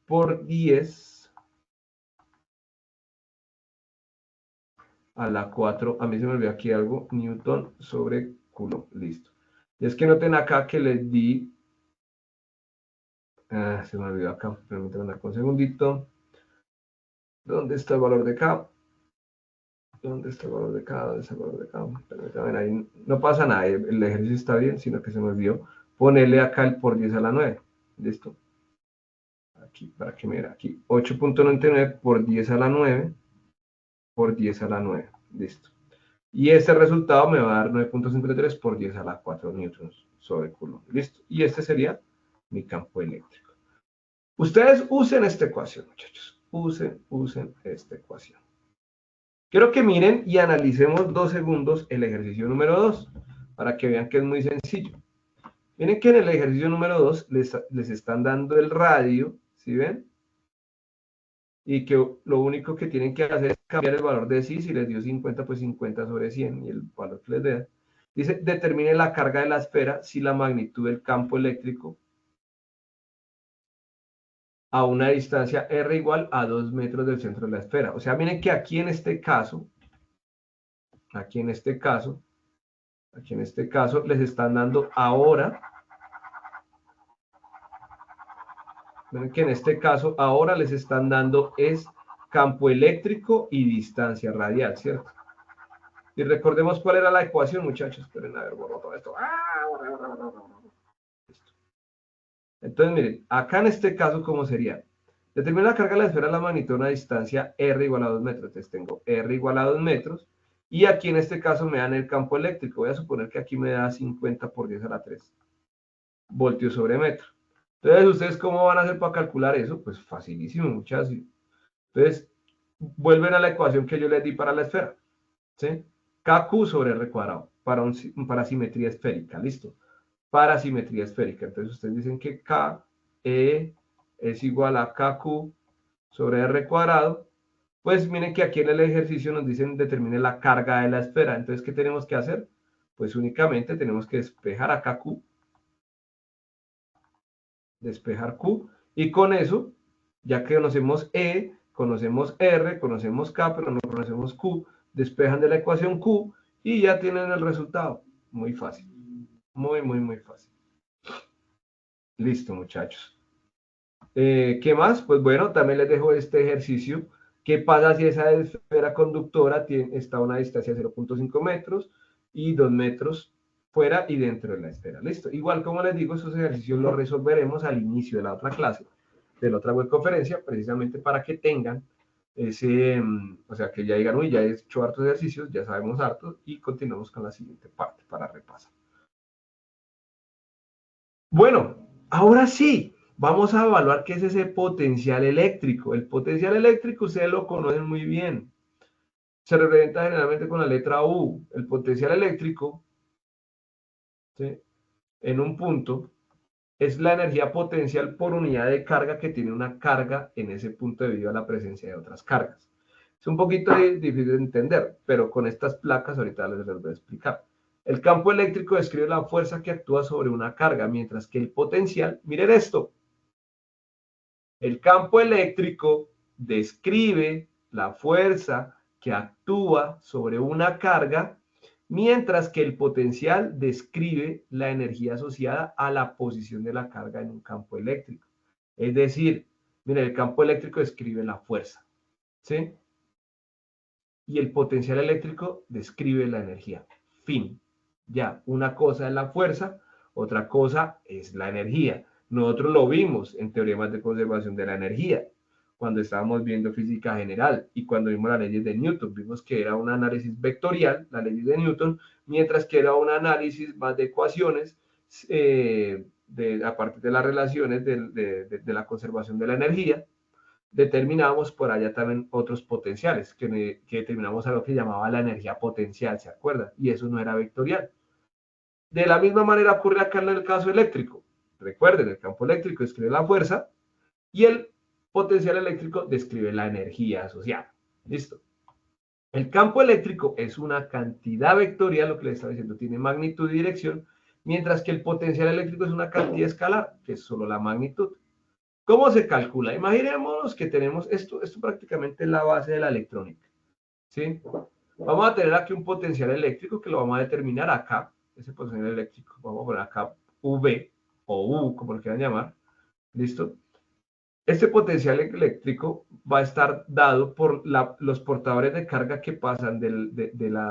por 10 a la 4, a mí se me olvidó aquí algo, newton sobre coulomb, listo. Y es que noten acá que les di, se me olvidó acá, permítanme un segundito, ¿dónde está el valor de K? ¿Dónde está el valor de K? ¿Dónde está el valor de K? Permítanme, ahí no pasa nada, el ejercicio está bien, sino que se me olvidó ponerle acá el por 10 a la 9, listo. Aquí, para que me vea, aquí, 8.99 por 10 a la 9, por 10 a la 9, listo. Y este resultado me va a dar 9.53 por 10 a la 4 newtons sobre coulomb, listo. Y este sería mi campo eléctrico. Ustedes usen esta ecuación, muchachos, usen esta ecuación. Quiero que miren y analicemos 2 segundos el ejercicio número 2, para que vean que es muy sencillo. Miren que en el ejercicio número 2 les están dando el radio, ¿sí ven? Y que lo único que tienen que hacer es cambiar el valor de sí, si les dio 50, pues 50 sobre 100, y el valor que les dé. Dice, determine la carga de la esfera si la magnitud del campo eléctrico a una distancia R igual a 2 metros del centro de la esfera. O sea, miren que aquí en este caso, les están dando ahora, miren que en este caso ahora les están dando es campo eléctrico y distancia radial, ¿cierto? Y recordemos cuál era la ecuación, muchachos. Esperen a ver, borro todo esto. Listo. Entonces, miren, acá en este caso, ¿cómo sería? Determina la carga de la esfera a la magnitud de una distancia R igual a 2 metros. Entonces tengo R igual a 2 metros. Y aquí en este caso me dan el campo eléctrico. Voy a suponer que aquí me da 50 por 10 a la 3 voltios sobre metro. Entonces, ¿ustedes cómo van a hacer para calcular eso? Pues facilísimo, muchachos. Entonces, vuelven a la ecuación que yo les di para la esfera. ¿Sí? KQ sobre R cuadrado para simetría esférica, listo. Para simetría esférica. Entonces ustedes dicen que KE es igual a KQ sobre R cuadrado. Pues miren que aquí en el ejercicio nos dicen determine la carga de la esfera. Entonces, ¿qué tenemos que hacer? Pues únicamente tenemos que despejar a KQ. Despejar Q. Y con eso, ya que conocemos E, conocemos R, conocemos K, pero no conocemos Q, despejan de la ecuación Q y ya tienen el resultado. Muy fácil. Muy fácil. Listo, muchachos. ¿Qué más? Pues bueno, también les dejo este ejercicio. ¿Qué pasa si esa esfera conductora está a una distancia de 0.5 metros y 2 metros fuera y dentro de la esfera? Listo. Igual como les digo, esos ejercicios los resolveremos al inicio de la otra clase, de la otra webconferencia, precisamente para que tengan ese, o sea, que ya digan, uy, ya he hecho hartos ejercicios, ya sabemos hartos, y continuamos con la siguiente parte para repasar. Bueno, ahora sí, vamos a evaluar qué es ese potencial eléctrico. El potencial eléctrico ustedes lo conocen muy bien. Se representa generalmente con la letra U. El potencial eléctrico, ¿sí?, en un punto es la energía potencial por unidad de carga que tiene una carga en ese punto debido a la presencia de otras cargas. Es un poquito difícil de entender, pero con estas placas ahorita les voy a explicar. El campo eléctrico describe la fuerza que actúa sobre una carga, mientras que el potencial, miren esto, el campo eléctrico describe la fuerza que actúa sobre una carga, mientras que el potencial describe la energía asociada a la posición de la carga en un campo eléctrico. Es decir, miren, el campo eléctrico describe la fuerza, ¿sí? Y el potencial eléctrico describe la energía. Fin. Ya, una cosa es la fuerza, otra cosa es la energía. Nosotros lo vimos en teoremas de conservación de la energía, cuando estábamos viendo física general y cuando vimos las leyes de Newton. Vimos que era un análisis vectorial, la ley de Newton, mientras que era un análisis más de ecuaciones a partir de las relaciones de la conservación de la energía. Determinamos por allá también otros potenciales, que determinamos algo que llamaba la energía potencial, ¿se acuerdan? Y eso no era vectorial. De la misma manera ocurre acá en el caso eléctrico. Recuerden, el campo eléctrico describe la fuerza y el potencial eléctrico describe la energía asociada. ¿Listo? El campo eléctrico es una cantidad vectorial, lo que les estaba diciendo, tiene magnitud y dirección, mientras que el potencial eléctrico es una cantidad escalar, que es solo la magnitud. ¿Cómo se calcula? Imaginémonos que tenemos esto prácticamente es la base de la electrónica, ¿sí? Vamos a tener aquí un potencial eléctrico que lo vamos a determinar acá, ese potencial eléctrico, vamos a poner acá V o U, como lo quieran llamar, ¿listo? Este potencial eléctrico va a estar dado por los portadores de carga que pasan del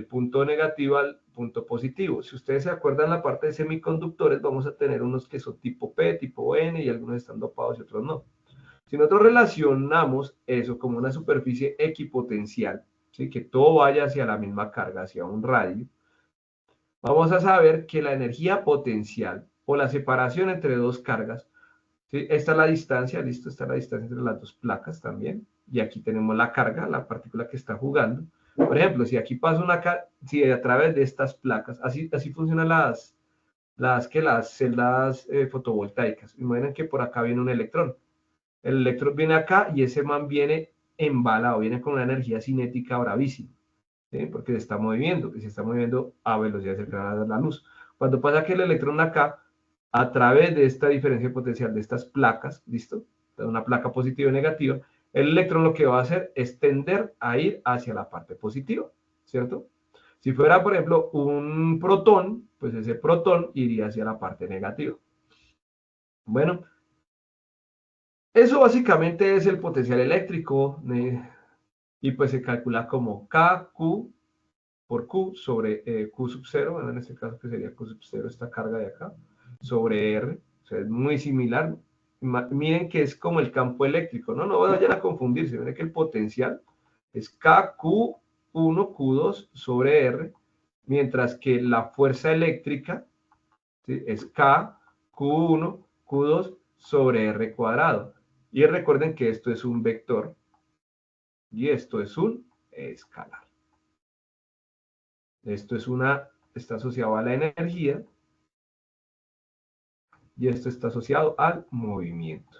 punto negativo al punto positivo. Si ustedes se acuerdan, la parte de semiconductores vamos a tener unos que son tipo P, tipo N y algunos están dopados y otros no. Si nosotros relacionamos eso como una superficie equipotencial, ¿sí? Que todo vaya hacia la misma carga, hacia un radio, vamos a saber que la energía potencial o la separación entre dos cargas, ¿sí? Esta es la distancia, listo, esta es la distancia entre las dos placas también, y aquí tenemos la carga, la partícula que está jugando. Por ejemplo, si aquí pasa si a través de estas placas, así funcionan las celdas fotovoltaicas. Imaginen que por acá viene un electrón. El electrón viene acá y ese man viene embalado, viene con una energía cinética bravísima, ¿sí? Porque se está moviendo, y se está moviendo a velocidad cercana a la luz. Cuando pasa que el electrón acá, a través de esta diferencia potencial de estas placas, ¿listo? Una placa positiva y negativa, el electrón lo que va a hacer es tender a ir hacia la parte positiva, ¿cierto? Si fuera, por ejemplo, un protón, pues ese protón iría hacia la parte negativa. Bueno, eso básicamente es el potencial eléctrico y pues se calcula como KQ por Q sobre Q sub 0, bueno, en este caso que sería Q sub 0 esta carga de acá, sobre R, o sea, es muy similar. Miren que es como el campo eléctrico, no vayan a confundirse, miren que el potencial es KQ1, Q2 sobre R, mientras que la fuerza eléctrica, ¿sí? Es KQ1, Q2 sobre R cuadrado. Y recuerden que esto es un vector y esto es un escalar. Esto está asociado a la energía y esto está asociado al movimiento.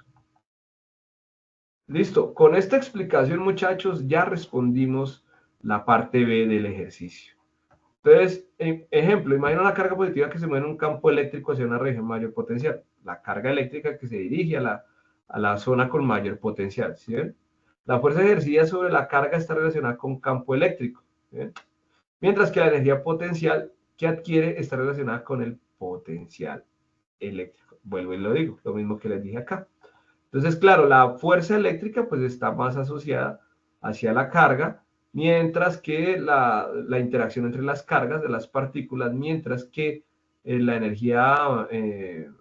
Listo, con esta explicación, muchachos, ya respondimos la parte B del ejercicio. Entonces, ejemplo, imagina una carga positiva que se mueve en un campo eléctrico hacia una región mayor potencial. La carga eléctrica que se dirige a la zona con mayor potencial, ¿sí ven? La fuerza ejercida sobre la carga está relacionada con campo eléctrico, ¿sí ven? Mientras que la energía potencial que adquiere está relacionada con el potencial eléctrico. Vuelvo y lo digo, lo mismo que les dije acá. Entonces, claro, la fuerza eléctrica pues está más asociada hacia la carga, mientras que la interacción entre las cargas de las partículas, mientras que la energía, el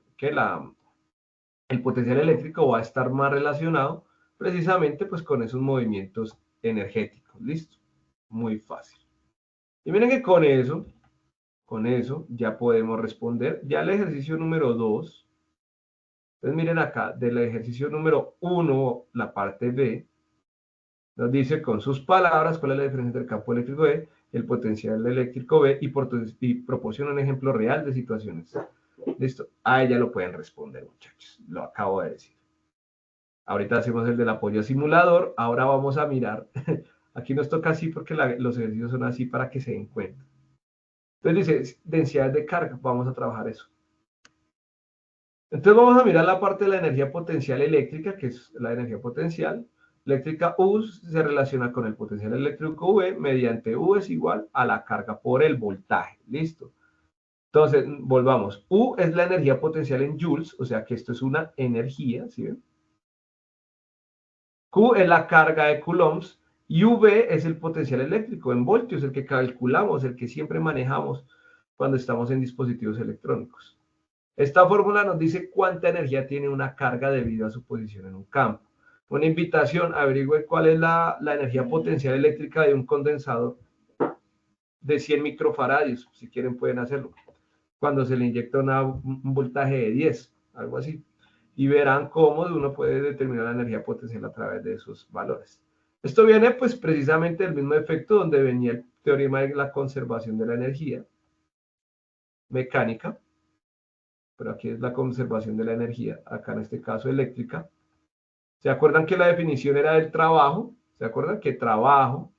potencial eléctrico va a estar más relacionado precisamente pues con esos movimientos energéticos. ¿Listo? Muy fácil. Y miren que con eso ya podemos responder. Ya el ejercicio número 2. Entonces miren acá, del ejercicio número 1, la parte B, nos dice con sus palabras cuál es la diferencia entre el campo eléctrico E y el potencial eléctrico B y proporciona un ejemplo real de situaciones. Listo, a ella lo pueden responder, muchachos, lo acabo de decir. Ahorita hacemos el del apoyo simulador. Ahora vamos a mirar. Aquí nos toca así porque los ejercicios son así para que se den cuenta. Entonces dice, densidades de carga. Vamos a trabajar eso. Entonces vamos a mirar la parte de la energía potencial eléctrica, que es la energía potencial eléctrica U se relaciona con el potencial eléctrico V mediante U es igual a la carga por el voltaje. ¿Listo? Entonces, volvamos. U es la energía potencial en joules, o sea que esto es una energía, ¿sí ven? Q es la carga de coulombs y V es el potencial eléctrico en voltios, el que calculamos, el que siempre manejamos cuando estamos en dispositivos electrónicos. Esta fórmula nos dice cuánta energía tiene una carga debido a su posición en un campo. Una invitación, averigüe cuál es la energía potencial eléctrica de un condensador de 100 microfaradios. Si quieren pueden hacerlo. Cuando se le inyecta un voltaje de 10, algo así. Y verán cómo uno puede determinar la energía potencial a través de esos valores. Esto viene pues precisamente del mismo efecto donde venía el teorema de la conservación de la energía mecánica, pero aquí es la conservación de la energía, acá en este caso eléctrica. ¿Se acuerdan que la definición era del trabajo? ¿Se acuerdan que trabajo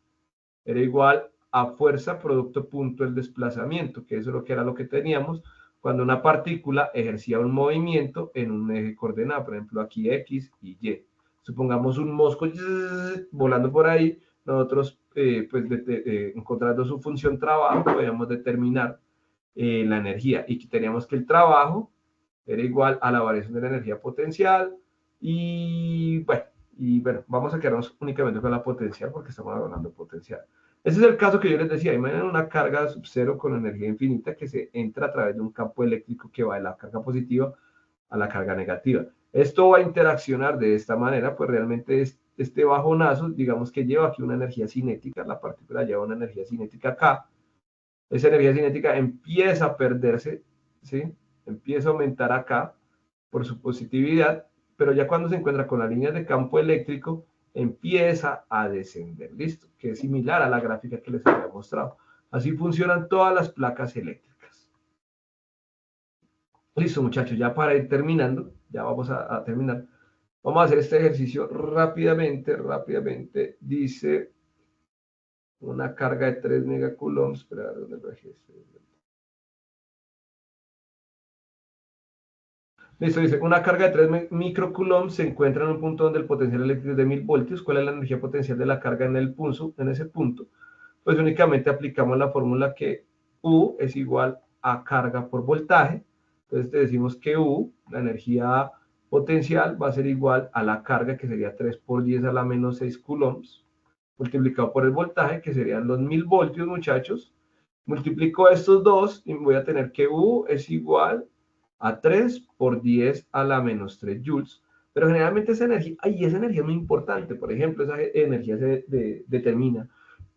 era igual a fuerza producto punto el desplazamiento? Que eso es lo que era lo que teníamos cuando una partícula ejercía un movimiento en un eje coordenado, por ejemplo aquí X y Y. Supongamos un mosco volando por ahí, nosotros pues encontrando su función trabajo podíamos determinar la energía y teníamos que el trabajo era igual a la variación de la energía potencial y bueno, vamos a quedarnos únicamente con la potencial porque estamos hablando de potencial. Ese es el caso que yo les decía, imaginen una carga sub cero con energía infinita que se entra a través de un campo eléctrico que va de la carga positiva a la carga negativa. Esto va a interaccionar de esta manera, pues realmente este bajonazo, digamos que lleva aquí una energía cinética, la partícula lleva una energía cinética acá, esa energía cinética empieza a perderse, ¿sí? Empieza a aumentar acá por su positividad, pero ya cuando se encuentra con las líneas de campo eléctrico, empieza a descender, ¿listo? Que es similar a la gráfica que les había mostrado. Así funcionan todas las placas eléctricas. Listo, muchachos, ya para ir terminando, ya vamos a terminar. Vamos a hacer este ejercicio rápidamente. Dice una carga de 3 megacoulombs. Espera, ¿dónde lo dejé? Listo, dice, una carga de 3 microcoulombs se encuentra en un punto donde el potencial eléctrico es de 1000 voltios. ¿Cuál es la energía potencial de la carga en ese punto? Pues únicamente aplicamos la fórmula que U es igual a carga por voltaje. Entonces decimos que U, la energía potencial, va a ser igual a la carga, que sería 3 por 10 a la menos 6 coulombs, multiplicado por el voltaje, que serían los 1000 voltios, muchachos. Multiplico estos dos y voy a tener que U es igual a 3 por 10 a la menos 3 joules. Pero generalmente esa energía es muy importante. Por ejemplo, esa energía se determina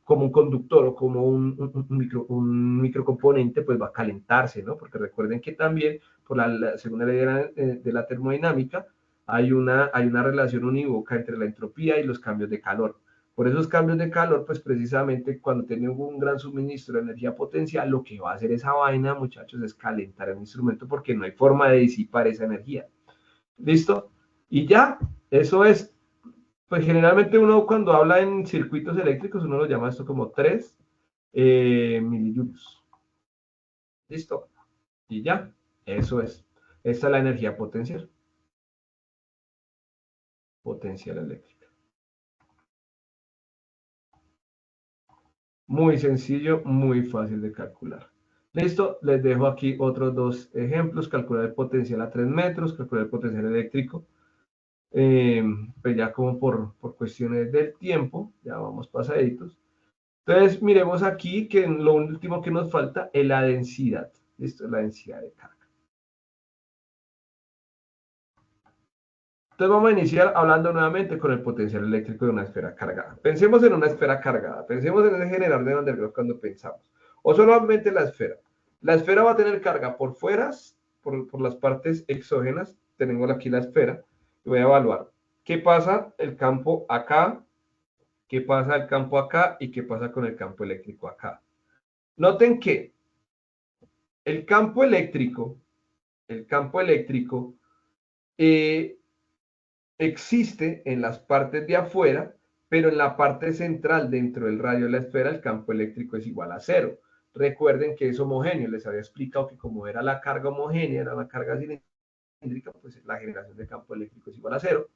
como un conductor o como un microcomponente, pues va a calentarse, ¿no? Porque recuerden que también, por según la ley de la termodinámica, hay una relación unívoca entre la entropía y los cambios de calor. Por esos cambios de calor, pues precisamente cuando tenemos un gran suministro de energía potencial, lo que va a hacer esa vaina, muchachos, es calentar el instrumento porque no hay forma de disipar esa energía. ¿Listo? Y ya, eso es. Pues generalmente uno cuando habla en circuitos eléctricos, uno lo llama esto como 3 milijoules. ¿Listo? Y ya, eso es. Esta es la energía potencial. Potencial eléctrica. Muy sencillo, muy fácil de calcular. Listo, les dejo aquí otros dos ejemplos. Calcular el potencial a 3 metros, calcular el potencial eléctrico. Pues ya como por cuestiones del tiempo, ya vamos pasaditos. Entonces, miremos aquí que lo último que nos falta es la densidad. Listo, la densidad de carga. Entonces vamos a iniciar hablando nuevamente con el potencial eléctrico de una esfera cargada. Pensemos en una esfera cargada, pensemos en ese generador de Van der Waals cuando pensamos. O solamente la esfera. La esfera va a tener carga por fuera, por las partes exógenas. Tenemos aquí la esfera. Y voy a evaluar qué pasa el campo acá, qué pasa el campo acá y qué pasa con el campo eléctrico acá. Noten que el campo eléctrico existe en las partes de afuera, pero en la parte central dentro del radio de la esfera el campo eléctrico es igual a 0. Recuerden que es homogéneo, les había explicado que como era la carga homogénea, era la carga cilíndrica, pues la generación de campo eléctrico es igual a 0.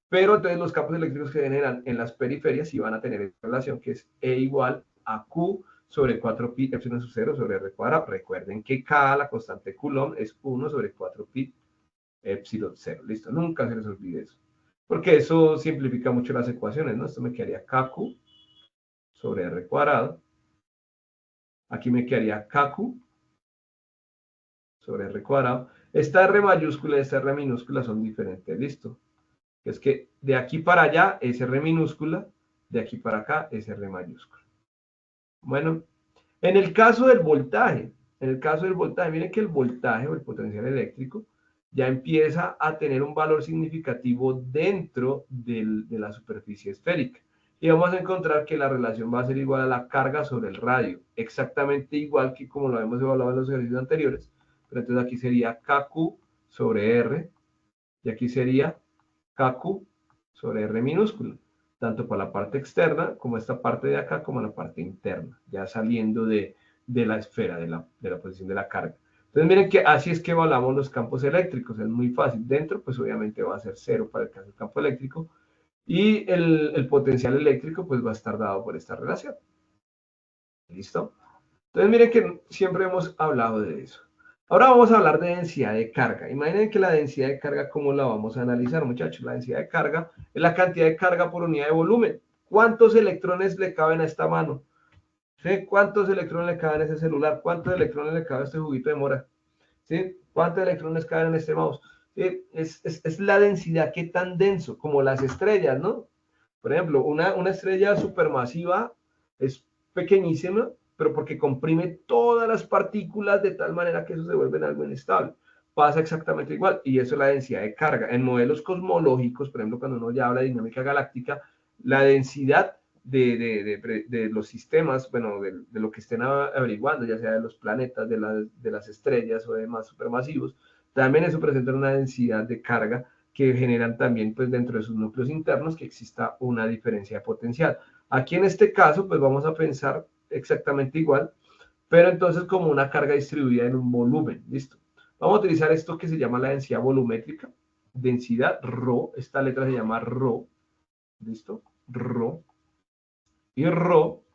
Pero entonces los campos eléctricos que generan en las periferias sí van a tener esta relación que es E igual a Q sobre 4pi epsilon sub 0 sobre R cuadrado. Recuerden que K, la constante Coulomb, es 1 sobre 4pi epsilon 0. Listo, nunca se les olvide eso. Porque eso simplifica mucho las ecuaciones, ¿no? Esto me quedaría KQ sobre R cuadrado. Aquí me quedaría KQ sobre R cuadrado. Esta R mayúscula y esta R minúscula son diferentes, ¿listo? Es que de aquí para allá es R minúscula, de aquí para acá es R mayúscula. Bueno, en el caso del voltaje, miren que el voltaje o el potencial eléctrico ya empieza a tener un valor significativo dentro de la superficie esférica. Y vamos a encontrar que la relación va a ser igual a la carga sobre el radio, exactamente igual que como lo hemos evaluado en los ejercicios anteriores. Pero entonces aquí sería KQ sobre R, y aquí sería KQ sobre R minúscula, tanto para la parte externa como esta parte de acá, como la parte interna, ya saliendo de la esfera, de la posición de la carga. Entonces miren que así es que evaluamos los campos eléctricos, es muy fácil. Dentro pues obviamente va a ser 0 para el caso del campo eléctrico, y el potencial eléctrico pues va a estar dado por esta relación. ¿Listo? Entonces miren que siempre hemos hablado de eso. Ahora vamos a hablar de densidad de carga. Imaginen que la densidad de carga, ¿cómo la vamos a analizar, muchachos? La densidad de carga es la cantidad de carga por unidad de volumen. ¿Cuántos electrones le caben a esta mano? ¿Sí? ¿Cuántos electrones le caben a ese celular? ¿Cuántos electrones le cabe a este juguito de mora? ¿Sí? ¿Cuántos electrones caben en este mouse? ¿Sí? Es la densidad, qué tan denso, como las estrellas, ¿no? Por ejemplo, una estrella supermasiva es pequeñísima, pero porque comprime todas las partículas de tal manera que eso se vuelve algo inestable. Pasa exactamente igual, y eso es la densidad de carga. En modelos cosmológicos, por ejemplo, cuando uno ya habla de dinámica galáctica, la densidad de los sistemas, bueno, de lo que estén averiguando, ya sea de los planetas, de las estrellas o de más supermasivos, también eso presenta una densidad de carga que generan también pues dentro de sus núcleos internos que exista una diferencia de potencial. Aquí en este caso pues vamos a pensar exactamente igual, pero entonces como una carga distribuida en un volumen, ¿listo? Vamos a utilizar esto que se llama la densidad volumétrica, densidad ρ, esta letra se llama ρ, ¿listo? ρ, y ρ,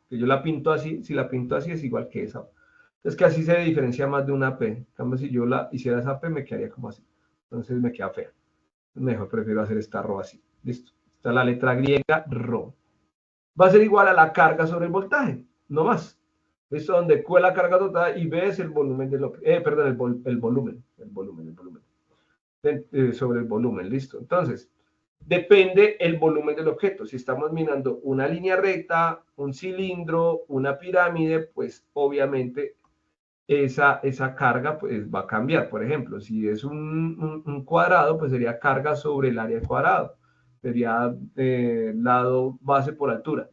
que yo la pinto así, si la pinto así es igual que esa. Es que así se diferencia más de una P, en cambio si yo la hiciera esa P me quedaría como así, entonces me queda fea. Mejor prefiero hacer esta ρ así. Listo. Esta es la letra griega ρ. Va a ser igual a la carga sobre el voltaje, no más. ¿Listo? Donde Q es la carga total y B es el volumen del perdón, el volumen sobre el volumen. Listo. Entonces, depende el volumen del objeto. Si estamos mirando una línea recta, un cilindro, una pirámide, pues obviamente esa carga pues va a cambiar. Por ejemplo, si es un cuadrado, pues sería carga sobre el área de cuadrado. Sería lado base por altura.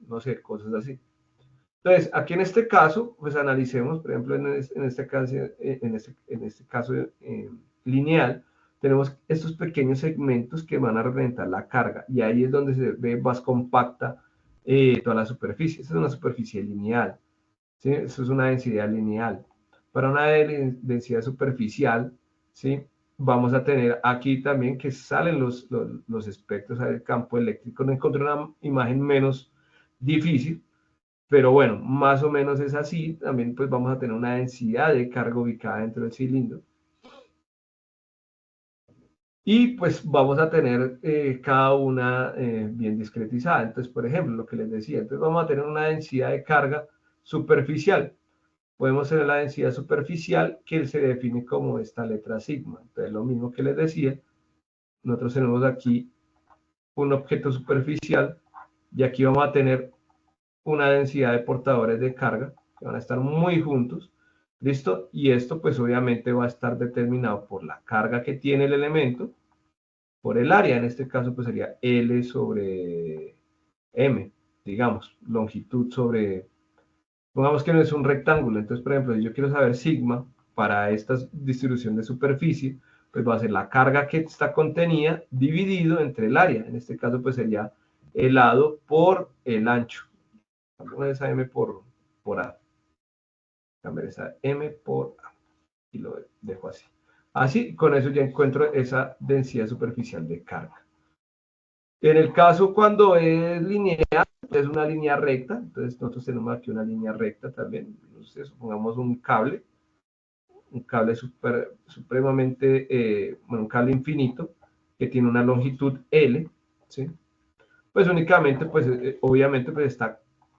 No sé, cosas así. Entonces, aquí en este caso, pues analicemos, por ejemplo, en este caso lineal, tenemos estos pequeños segmentos que van a representar la carga. Y ahí es donde se ve más compacta toda la superficie. Esta es una superficie lineal. ¿Sí? Eso es una densidad lineal. Para una densidad superficial, ¿sí? Vamos a tener aquí también que salen los espectros del campo eléctrico. No encontré una imagen menos difícil, pero bueno, más o menos es así. También pues vamos a tener una densidad de carga ubicada dentro del cilindro. Y pues vamos a tener cada una bien discretizada. Entonces, por ejemplo, lo que les decía, entonces vamos a tener una densidad de carga superficial. Podemos tener la densidad superficial que se define como esta letra sigma. Entonces, lo mismo que les decía, nosotros tenemos aquí un objeto superficial y aquí vamos a tener una densidad de portadores de carga que van a estar muy juntos. ¿Listo? Y esto pues obviamente va a estar determinado por la carga que tiene el elemento, por el área, en este caso pues sería L sobre M, digamos, longitud sobre, pongamos que no es un rectángulo, entonces por ejemplo, si yo quiero saber sigma para esta distribución de superficie, pues va a ser la carga que está contenida dividido entre el área. En este caso, pues sería el lado por el ancho. Vamos a esa M por A. Cambiar esa M por A. Y lo dejo así. Así, con eso ya encuentro esa densidad superficial de carga. En el caso cuando es lineal, es una línea recta. Entonces nosotros tenemos aquí una línea recta también. Entonces, supongamos un cable supremamente, bueno, un cable infinito que tiene una longitud L, ¿sí? Pues únicamente, pues obviamente, pues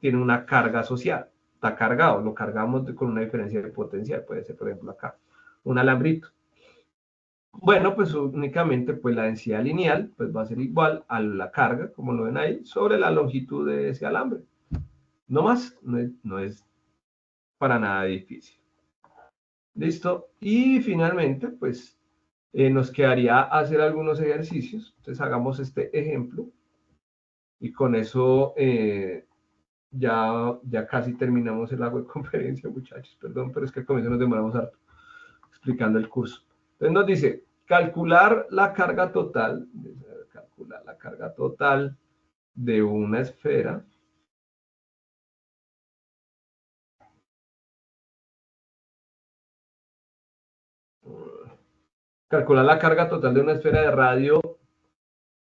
tiene una carga asociada, está cargado, lo cargamos con una diferencia de potencial, puede ser, por ejemplo, acá, un alambrito. Bueno, pues únicamente, pues la densidad lineal, pues va a ser igual a la carga, como lo ven ahí, sobre la longitud de ese alambre. No más, no es para nada difícil. ¿Listo? Y finalmente, pues nos quedaría hacer algunos ejercicios. Entonces hagamos este ejemplo y con eso ya casi terminamos el agua de conferencia, muchachos. Perdón, pero es que al comienzo nos demoramos harto explicando el curso. Entonces nos dice, calcular la carga total de una esfera. Calcular la carga total de una esfera de radio.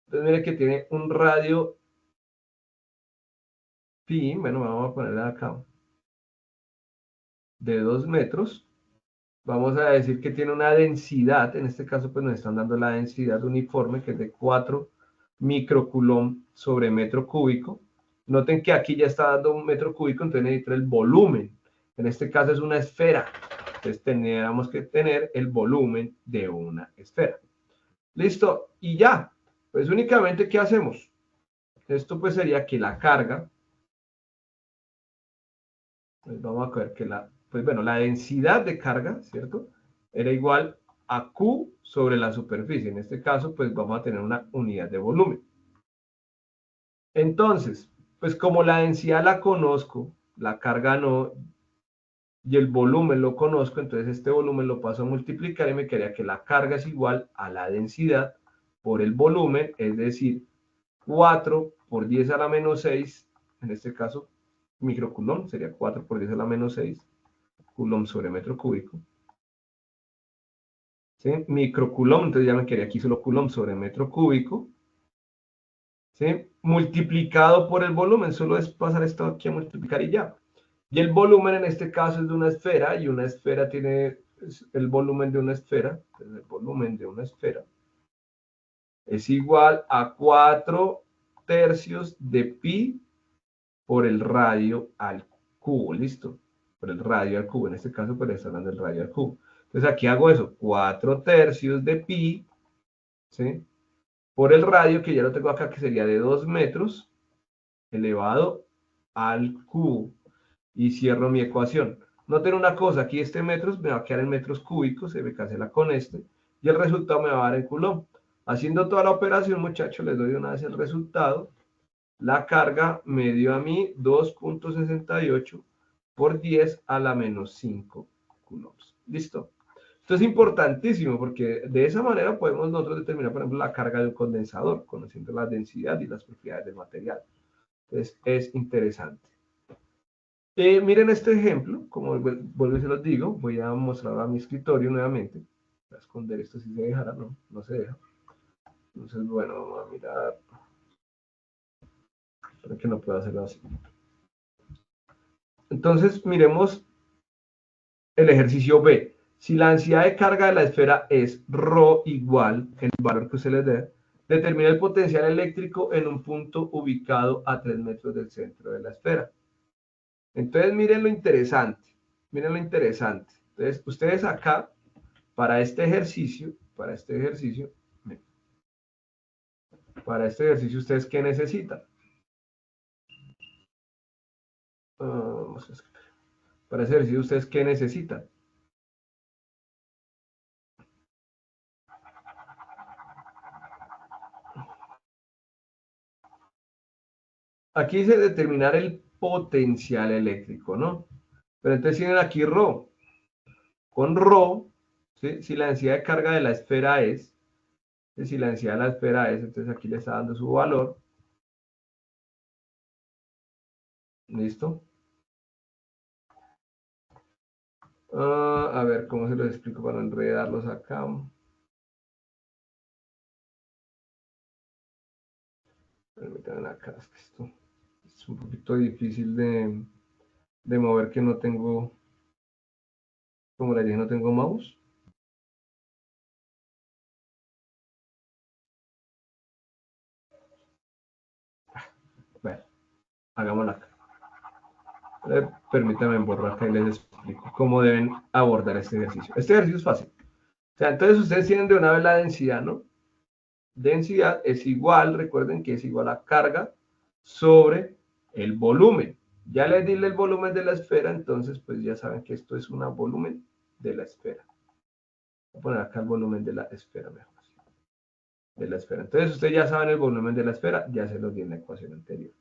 Entonces mire que tiene un radio pi, bueno, vamos a ponerle acá, de 2 metros. Vamos a decir que tiene una densidad, en este caso pues nos están dando la densidad uniforme, que es de 4 microcoulomb sobre metro cúbico. Noten que aquí ya está dando un metro cúbico, entonces necesito el volumen. En este caso es una esfera, entonces tendríamos que tener el volumen de una esfera. Listo, y ya, pues únicamente ¿qué hacemos? Esto pues sería que la carga, pues vamos a ver que pues bueno, la densidad de carga, ¿cierto? Era igual a Q sobre la superficie. En este caso, pues vamos a tener una unidad de volumen. Entonces, pues como la densidad la conozco, la carga no, y el volumen lo conozco, entonces este volumen lo paso a multiplicar y me quedaría que la carga es igual a la densidad por el volumen, es decir, 4 por 10 a la menos 6, en este caso, microcoulomb, sería 4 por 10 a la menos 6, coulomb sobre metro cúbico. ¿Sí? Microcoulomb, entonces ya me quedaría aquí solo coulomb sobre metro cúbico. ¿Sí? Multiplicado por el volumen, solo es pasar esto aquí a multiplicar y ya. Y el volumen en este caso es de una esfera, y una esfera tiene el volumen de una esfera, el volumen de una esfera es igual a 4 tercios de pi por el radio al cubo, ¿listo? Por el radio al cubo, en este caso pues está hablando del radio al cubo. Entonces aquí hago eso, 4 tercios de pi, ¿sí? Por el radio, que ya lo tengo acá, que sería de 2 metros, elevado al cubo. Y cierro mi ecuación. Noten una cosa, aquí este metros me va a quedar en metros cúbicos, se me cancela con este, y el resultado me va a dar en coulomb. Haciendo toda la operación, muchachos, les doy una vez el resultado. La carga me dio a mí 2.68 por 10 a la menos 5 coulombs. ¿Listo? Esto es importantísimo porque de esa manera podemos nosotros determinar, por ejemplo, la carga de un condensador, conociendo la densidad y las propiedades del material. Entonces, es interesante. Miren este ejemplo, como vuelvo y se los digo, voy a mostrar a mi escritorio nuevamente. Voy a esconder esto si se dejara, no se deja. Entonces, bueno, vamos a mirar. Espero que no pueda hacerlo así. Entonces, miremos el ejercicio B. Si la densidad de carga de la esfera es ρ igual, el valor que se le dé, determina el potencial eléctrico en un punto ubicado a 3 metros del centro de la esfera. Entonces, miren lo interesante. Miren lo interesante. Entonces, ustedes acá, para este ejercicio, ¿ustedes qué necesitan? Para ese ejercicio, ¿ustedes qué necesitan? Aquí dice determinar el potencial eléctrico, ¿no? Pero entonces tienen aquí ρ. Con ρ, ¿sí? Si la densidad de carga de la esfera es, si la densidad de la esfera es, entonces aquí le está dando su valor. ¿Listo? A ver, ¿cómo se lo explico para no enredarlos acá? Permítanme acá, es que esto es un poquito difícil de mover, que no tengo, como les dije, no tengo mouse. Bueno, hagámoslo acá. Permítanme borrar acá y les explico cómo deben abordar este ejercicio. Este ejercicio es fácil. O sea, entonces ustedes tienen de una vez la densidad, ¿no? Densidad es igual, recuerden que es igual a carga sobre el volumen. Ya les di el volumen de la esfera, entonces pues ya saben que esto es un volumen de la esfera. Voy a poner acá el volumen de la esfera mejor. De la esfera. Entonces ustedes ya saben el volumen de la esfera, ya se los di en la ecuación anterior.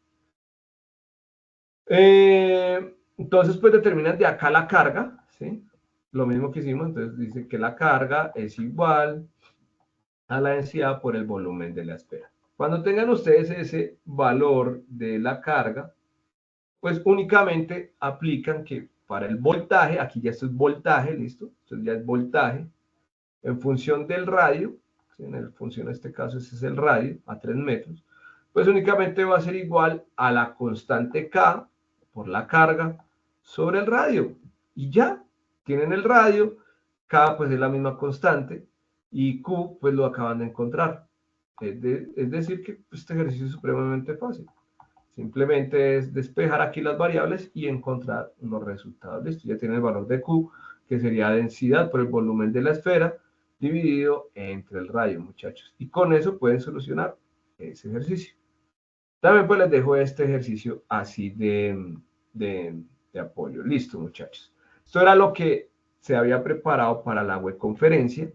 Entonces pues determinan de acá la carga, ¿sí? Lo mismo que hicimos, entonces dice que la carga es igual a la densidad por el volumen de la esfera. Cuando tengan ustedes ese valor de la carga, pues únicamente aplican que para el voltaje, aquí ya esto es voltaje, listo, entonces ya es voltaje, en función del radio, ¿sí? En función de este caso ese es el radio, a 3 metros, pues únicamente va a ser igual a la constante K por la carga sobre el radio. Y ya, tienen el radio, K pues es la misma constante, y Q pues lo acaban de encontrar. Es decir que este ejercicio es supremamente fácil. Simplemente es despejar aquí las variables y encontrar los resultados. Listo, ya tienen el valor de Q, que sería densidad por el volumen de la esfera, dividido entre el radio, muchachos. Y con eso pueden solucionar ese ejercicio. También pues les dejo este ejercicio así de apoyo. Listo, muchachos. Esto era lo que se había preparado para la web conferencia.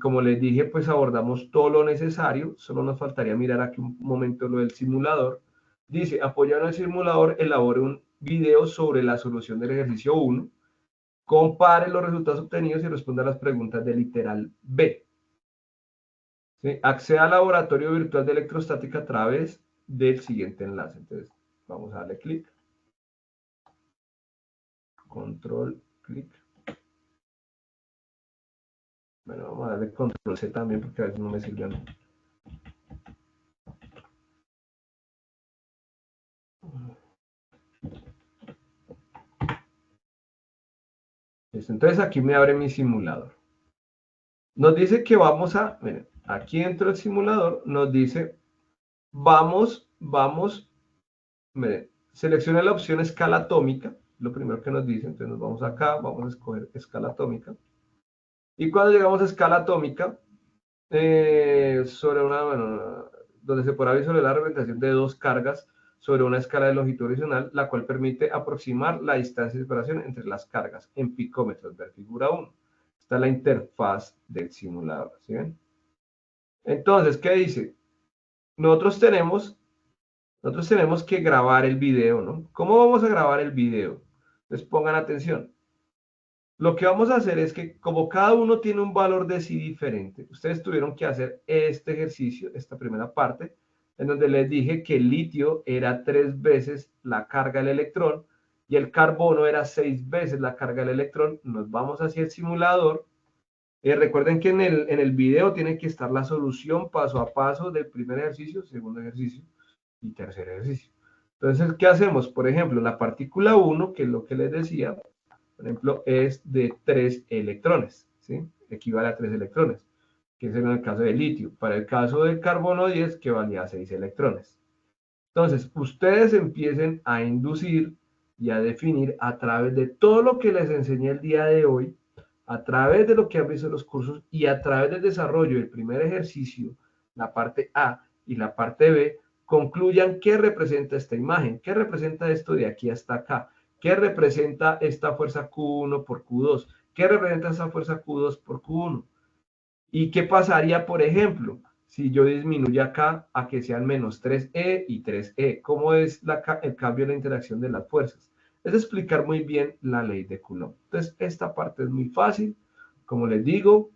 Como les dije, pues abordamos todo lo necesario. Solo nos faltaría mirar aquí un momento lo del simulador. Dice, apoyando el simulador, elabore un video sobre la solución del ejercicio 1. Compare los resultados obtenidos y responda a las preguntas del literal B. ¿Sí? Acceda al laboratorio virtual de electrostática a través del siguiente enlace. Entonces, vamos a darle clic. Control, clic. Bueno, vamos a darle control C también porque a veces no me sirve. Entonces aquí me abre mi simulador. Nos dice que vamos a, miren, aquí dentro del simulador nos dice, miren, seleccione la opción escala atómica, lo primero que nos dice, entonces nos vamos acá, vamos a escoger escala atómica. Y cuando llegamos a escala atómica, sobre una, bueno, donde se podrá visualizar la representación de dos cargas sobre una escala de longitud horizontal, la cual permite aproximar la distancia de separación entre las cargas en picómetros, ver figura 1. Esta es la interfaz del simulador, ¿sí ven? Entonces, ¿qué dice? Nosotros tenemos que grabar el video, ¿no? ¿Cómo vamos a grabar el video? Entonces pongan atención. Lo que vamos a hacer es que como cada uno tiene un valor de sí diferente, ustedes tuvieron que hacer este ejercicio, esta primera parte, en donde les dije que el litio era 3 veces la carga del electrón y el carbono era 6 veces la carga del electrón. Nos vamos hacia el simulador. Recuerden que en el video tiene que estar la solución paso a paso del primer ejercicio, segundo ejercicio y tercer ejercicio. Entonces, ¿qué hacemos? Por ejemplo, la partícula 1, que es lo que les decía, por ejemplo, es de 3 electrones, ¿sí? Equivale a 3 electrones, que es en el caso del litio. Para el caso del carbono 10, que valía 6 electrones. Entonces, ustedes empiecen a inducir y a definir a través de todo lo que les enseñé el día de hoy, a través de lo que han visto en los cursos y a través del desarrollo del primer ejercicio, la parte A y la parte B, concluyan qué representa esta imagen, qué representa esto de aquí hasta acá, qué representa esta fuerza Q1 por Q2, qué representa esta fuerza Q2 por Q1. ¿Y qué pasaría, por ejemplo, si yo disminuyo acá a que sean menos 3E y 3E? ¿Cómo es el cambio de la interacción de las fuerzas? Es explicar muy bien la ley de Coulomb. Entonces, esta parte es muy fácil. como les digo.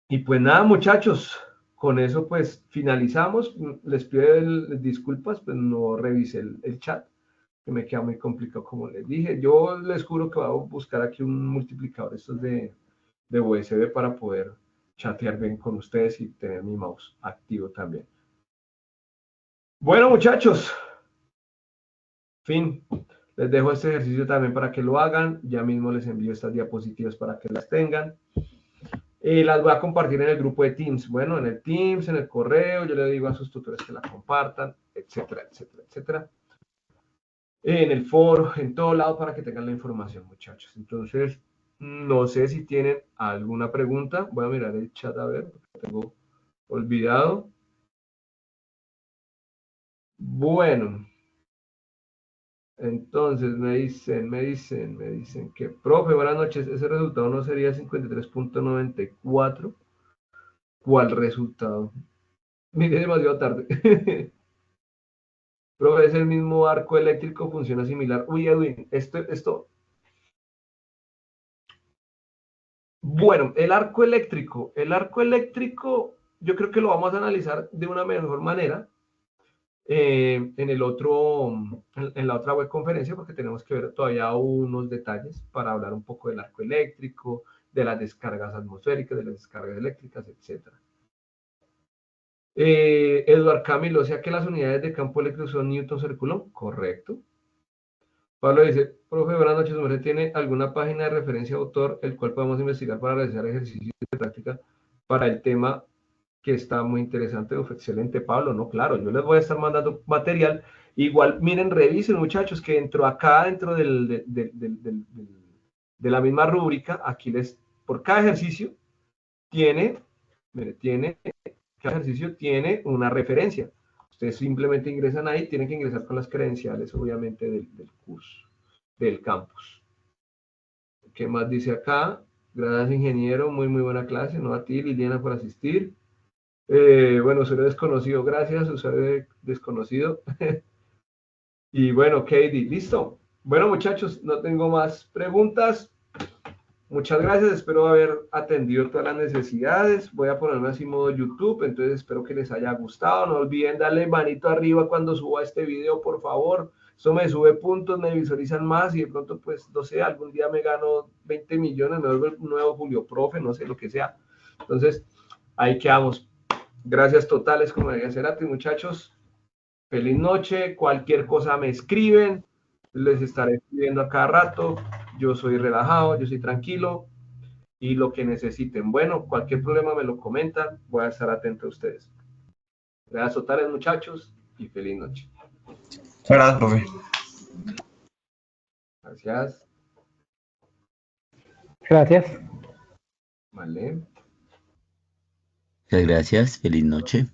Y pues nada, muchachos, con eso pues finalizamos. Les pido disculpas, pues no revisé el chat, que me queda muy complicado, como les dije. Yo les juro que voy a buscar aquí un multiplicador estos de USB para poder chatear bien con ustedes y tener mi mouse activo también. Bueno, muchachos, fin. Les dejo este ejercicio también para que lo hagan. Ya mismo les envío estas diapositivas para que las tengan. Las voy a compartir en el grupo de Teams. Bueno, en el Teams, en el correo, yo le digo a sus tutores que la compartan, etcétera, etcétera, etcétera. En el foro, en todo lado para que tengan la información, muchachos. Entonces, no sé si tienen alguna pregunta. Voy a mirar el chat a ver, porque tengo olvidado. Bueno, entonces me dicen que, profe, buenas noches, ese resultado no sería 53.94. ¿Cuál resultado? Mire, demasiado tarde. Profe, es el mismo arco eléctrico, funciona similar. Uy, Edwin, esto. Bueno, el arco eléctrico, yo creo que lo vamos a analizar de una mejor manera en la otra web conferencia, porque tenemos que ver todavía unos detalles para hablar un poco del arco eléctrico, de las descargas atmosféricas, de las descargas eléctricas, etcétera. Eduard Camilo, o sea que las unidades de campo eléctrico son Newton sobre Coulomb, correcto. Pablo dice, profe, buenas noches, ¿usted tiene alguna página de referencia autor el cual podemos investigar para realizar ejercicios de práctica para el tema que está muy interesante? Uf, excelente, Pablo, no, claro, yo les voy a estar mandando material. Igual, miren, revisen, muchachos, que dentro de la misma rúbrica, aquí por cada ejercicio cada ejercicio tiene una referencia. Ustedes simplemente ingresan ahí, tienen que ingresar con las credenciales, obviamente, del curso, del campus. ¿Qué más dice acá? Gracias, ingeniero, muy buena clase, no a ti, Liliana, por asistir. Bueno, usuario desconocido, gracias, usuario desconocido. Y bueno, Katie, listo. Bueno, muchachos, no tengo más preguntas. Muchas gracias, espero haber atendido todas las necesidades. Voy a ponerme así modo YouTube, entonces espero que les haya gustado. No olviden darle manito arriba cuando suba este video, por favor. Eso me sube puntos, me visualizan más y de pronto, pues, no sé, algún día me gano 20 millones, me vuelvo un nuevo Julio Profe, no sé, lo que sea. Entonces, ahí quedamos. Gracias totales, como debía ser a ti, muchachos. Feliz noche. Cualquier cosa me escriben. Les estaré escribiendo a cada rato. Yo soy relajado, yo soy tranquilo. Y lo que necesiten. Bueno, cualquier problema me lo comentan. Voy a estar atento a ustedes. Gracias totales, muchachos. Y feliz noche. Gracias, profe. Gracias. Gracias. Vale. Muchas gracias, feliz noche.